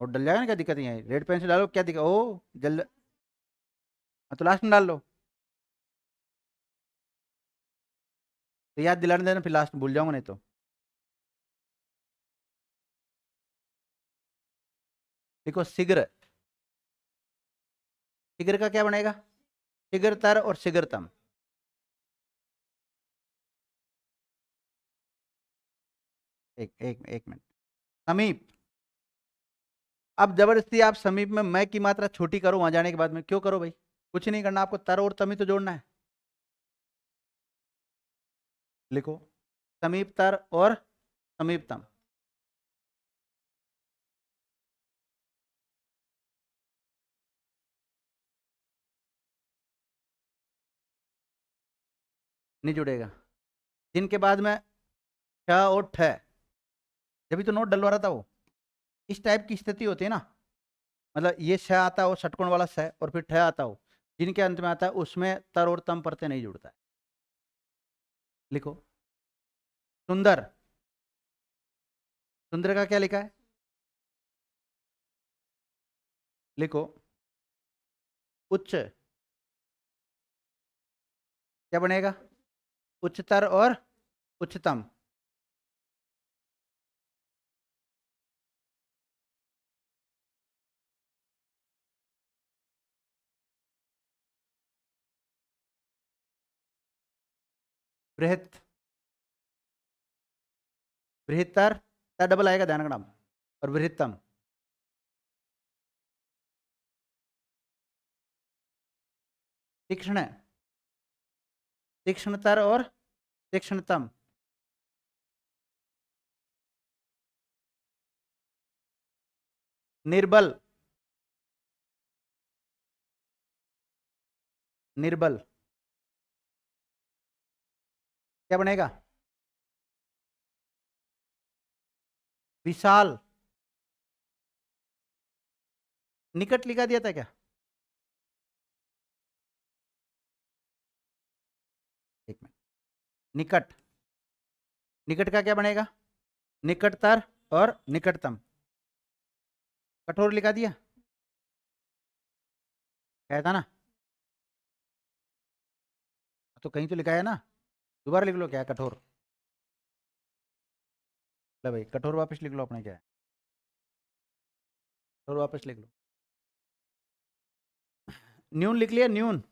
[SPEAKER 1] नोट डल जाएगा ना, क्या दिक्कत नहीं है, रेड पेन से डालो, क्या दिक्कत? ओ जल्द, हाँ तो लास्ट में डाल लो, तो याद दिलाने देना, फिर लास्ट में भूल जाऊंगा नहीं तो। देखो शीघ्र, शीघ्र का क्या बनेगा? शीघ्रतर और शीघ्रतम। एक मिनट। समीप। अब जबरदस्ती आप समीप में मैं की मात्रा छोटी करो वहां जाने के बाद में, क्यों करो भाई? कुछ नहीं करना आपको, तर और तम ही तो जोड़ना है। लिखो समीप तर और समीपतम। नहीं जुड़ेगा। जिनके बाद में छ और ठ, जब तो नोट डलवा रहा था वो, इस टाइप की स्थिति होती है ना, मतलब ये श आता हो षटकोण वाला स और फिर ठ आता हो, जिनके अंत में आता है उसमें तर और तम प्रत्यय नहीं जुड़ता है। लिखो सुंदर। सुंदर का क्या लिखा है? लिखो उच्च। क्या बनेगा? उच्चतर और उच्चतम। बृहत। बृहत्तर, तर डबल आएगा ध्यान रखना। और बृहत्तम। तीक्ष्ण। तीक्ष्णतर और तीक्ष्णतम। निर्बल। निर्बल क्या बनेगा? विशाल। निकट लिखा दिया था क्या? एक मिनट। निकट। निकट का क्या बनेगा? निकटतर और निकटतम। कठोर लिखा दिया, कहता ना, तो कहीं तो लिखा है ना, दोबारा लिख लो क्या है कठोर। ले भाई कठोर वापस लिख लो, अपने क्या है कठोर वापस लिख लो। न्यून लिख लिया, न्यून।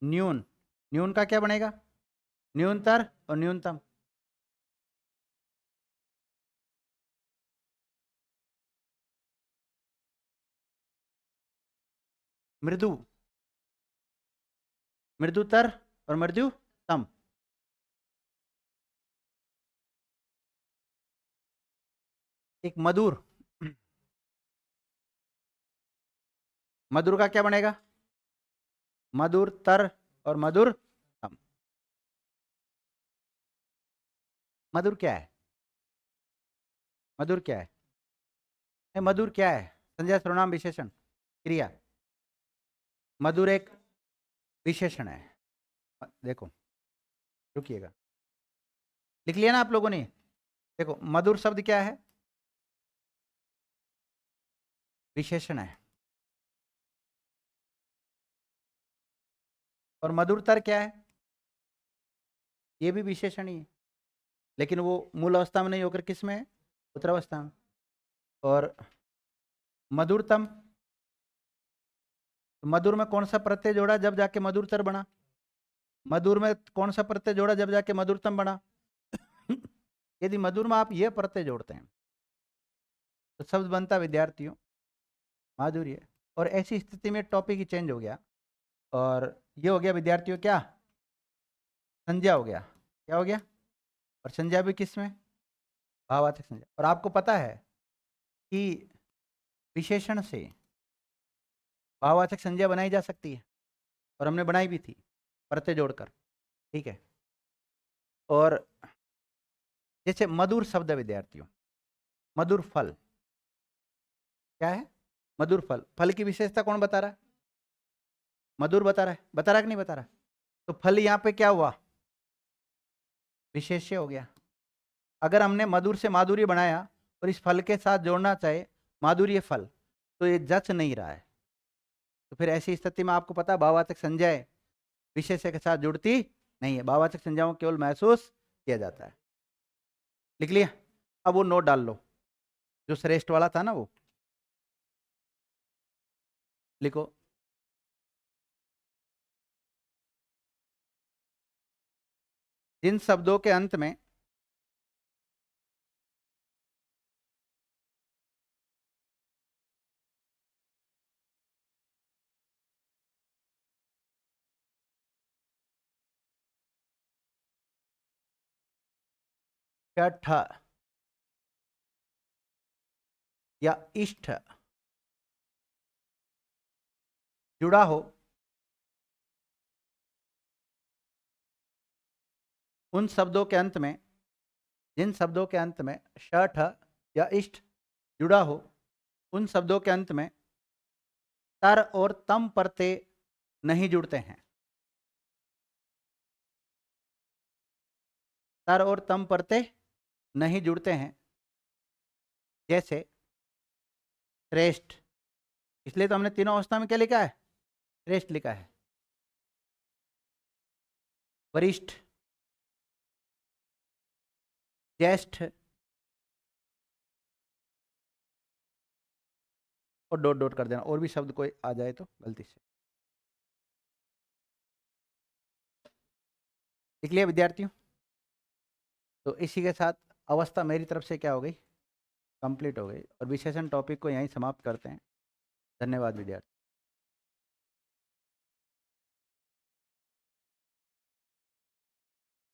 [SPEAKER 1] न्यून। न्यून का क्या बनेगा? न्यूनतर और न्यूनतम। मृदु। मृदुतर और मृदुतम। एक मधुर। मधुर का क्या बनेगा? मधुर तर और मधुर तम। मधुर क्या है? मधुर क्या है? मधुर क्या है? संज्ञा सर्वनाम विशेषण क्रिया। मधुर एक विशेषण है। देखो रुकिएगा, लिख लिया ना आप लोगों ने? देखो मधुर शब्द क्या है? विशेषण है। और मधुरतर क्या है? ये भी विशेषण ही है, लेकिन वो मूल अवस्था में नहीं होकर किस में है? उत्तरावस्था में। और मधुरतम, मधुर में कौन सा प्रत्यय जोड़ा जब जाके मधुरतर बना? मधुर में कौन सा प्रत्यय जोड़ा जब जाके मधुरतम बना? यदि मधुर में आप ये प्रत्यय जोड़ते हैं तो शब्द बनता विद्यार्थियों माधुर्य। और ऐसी स्थिति में टॉपिक ही चेंज हो गया, और ये हो गया विद्यार्थियों क्या? संज्ञा हो गया। क्या हो गया? और संज्ञा भी किस में? भावार्थक संज्ञा। और आपको पता है कि विशेषण से भावार्थक संज्ञा बनाई जा सकती है, और हमने बनाई भी थी प्रत्यय जोड़कर। ठीक है। और जैसे मधुर शब्द है विद्यार्थियों, मधुर फल क्या है? मधुर फल। फल की विशेषता कौन बता रहा है? मधुर बता रहा है। बता रहा है कि नहीं बता रहा? तो फल यहाँ पे क्या हुआ? विशेष्य हो गया। अगर हमने मधुर से माधुर्य बनाया और इस फल के साथ जोड़ना चाहे माधुर्य फल, तो ये जच नहीं रहा है। तो फिर ऐसी स्थिति में आपको पता भावार्थक संज्ञा विशेष्य के साथ जुड़ती नहीं है। भावार्थक संज्ञाओं को केवल महसूस किया जाता है। लिख लिया? अब वो नोट डाल लो जो श्रेष्ठ वाला था ना वो। लिखो। जिन शब्दों के अंत में ठ या इष्ट जुड़ा हो, उन शब्दों के अंत में, जिन शब्दों के अंत में श ठ या इष्ट जुड़ा हो, उन शब्दों के अंत में तर और तम प्रत्यय नहीं जुड़ते हैं। तर और तम प्रत्यय नहीं जुड़ते हैं। जैसे श्रेष्ठ, इसलिए तो हमने तीनों अवस्था में क्या लिखा है? श्रेष्ठ लिखा है। वरिष्ठ, ज्येष्ठ और डॉट डॉट कर देना, और भी शब्द कोई आ जाए तो गलती से। लिख लिया विद्यार्थियों? तो इसी के साथ अवस्था मेरी तरफ से क्या हो गई? कंप्लीट हो गई। और विशेषण टॉपिक को यहीं समाप्त करते हैं। धन्यवाद विद्यार्थी।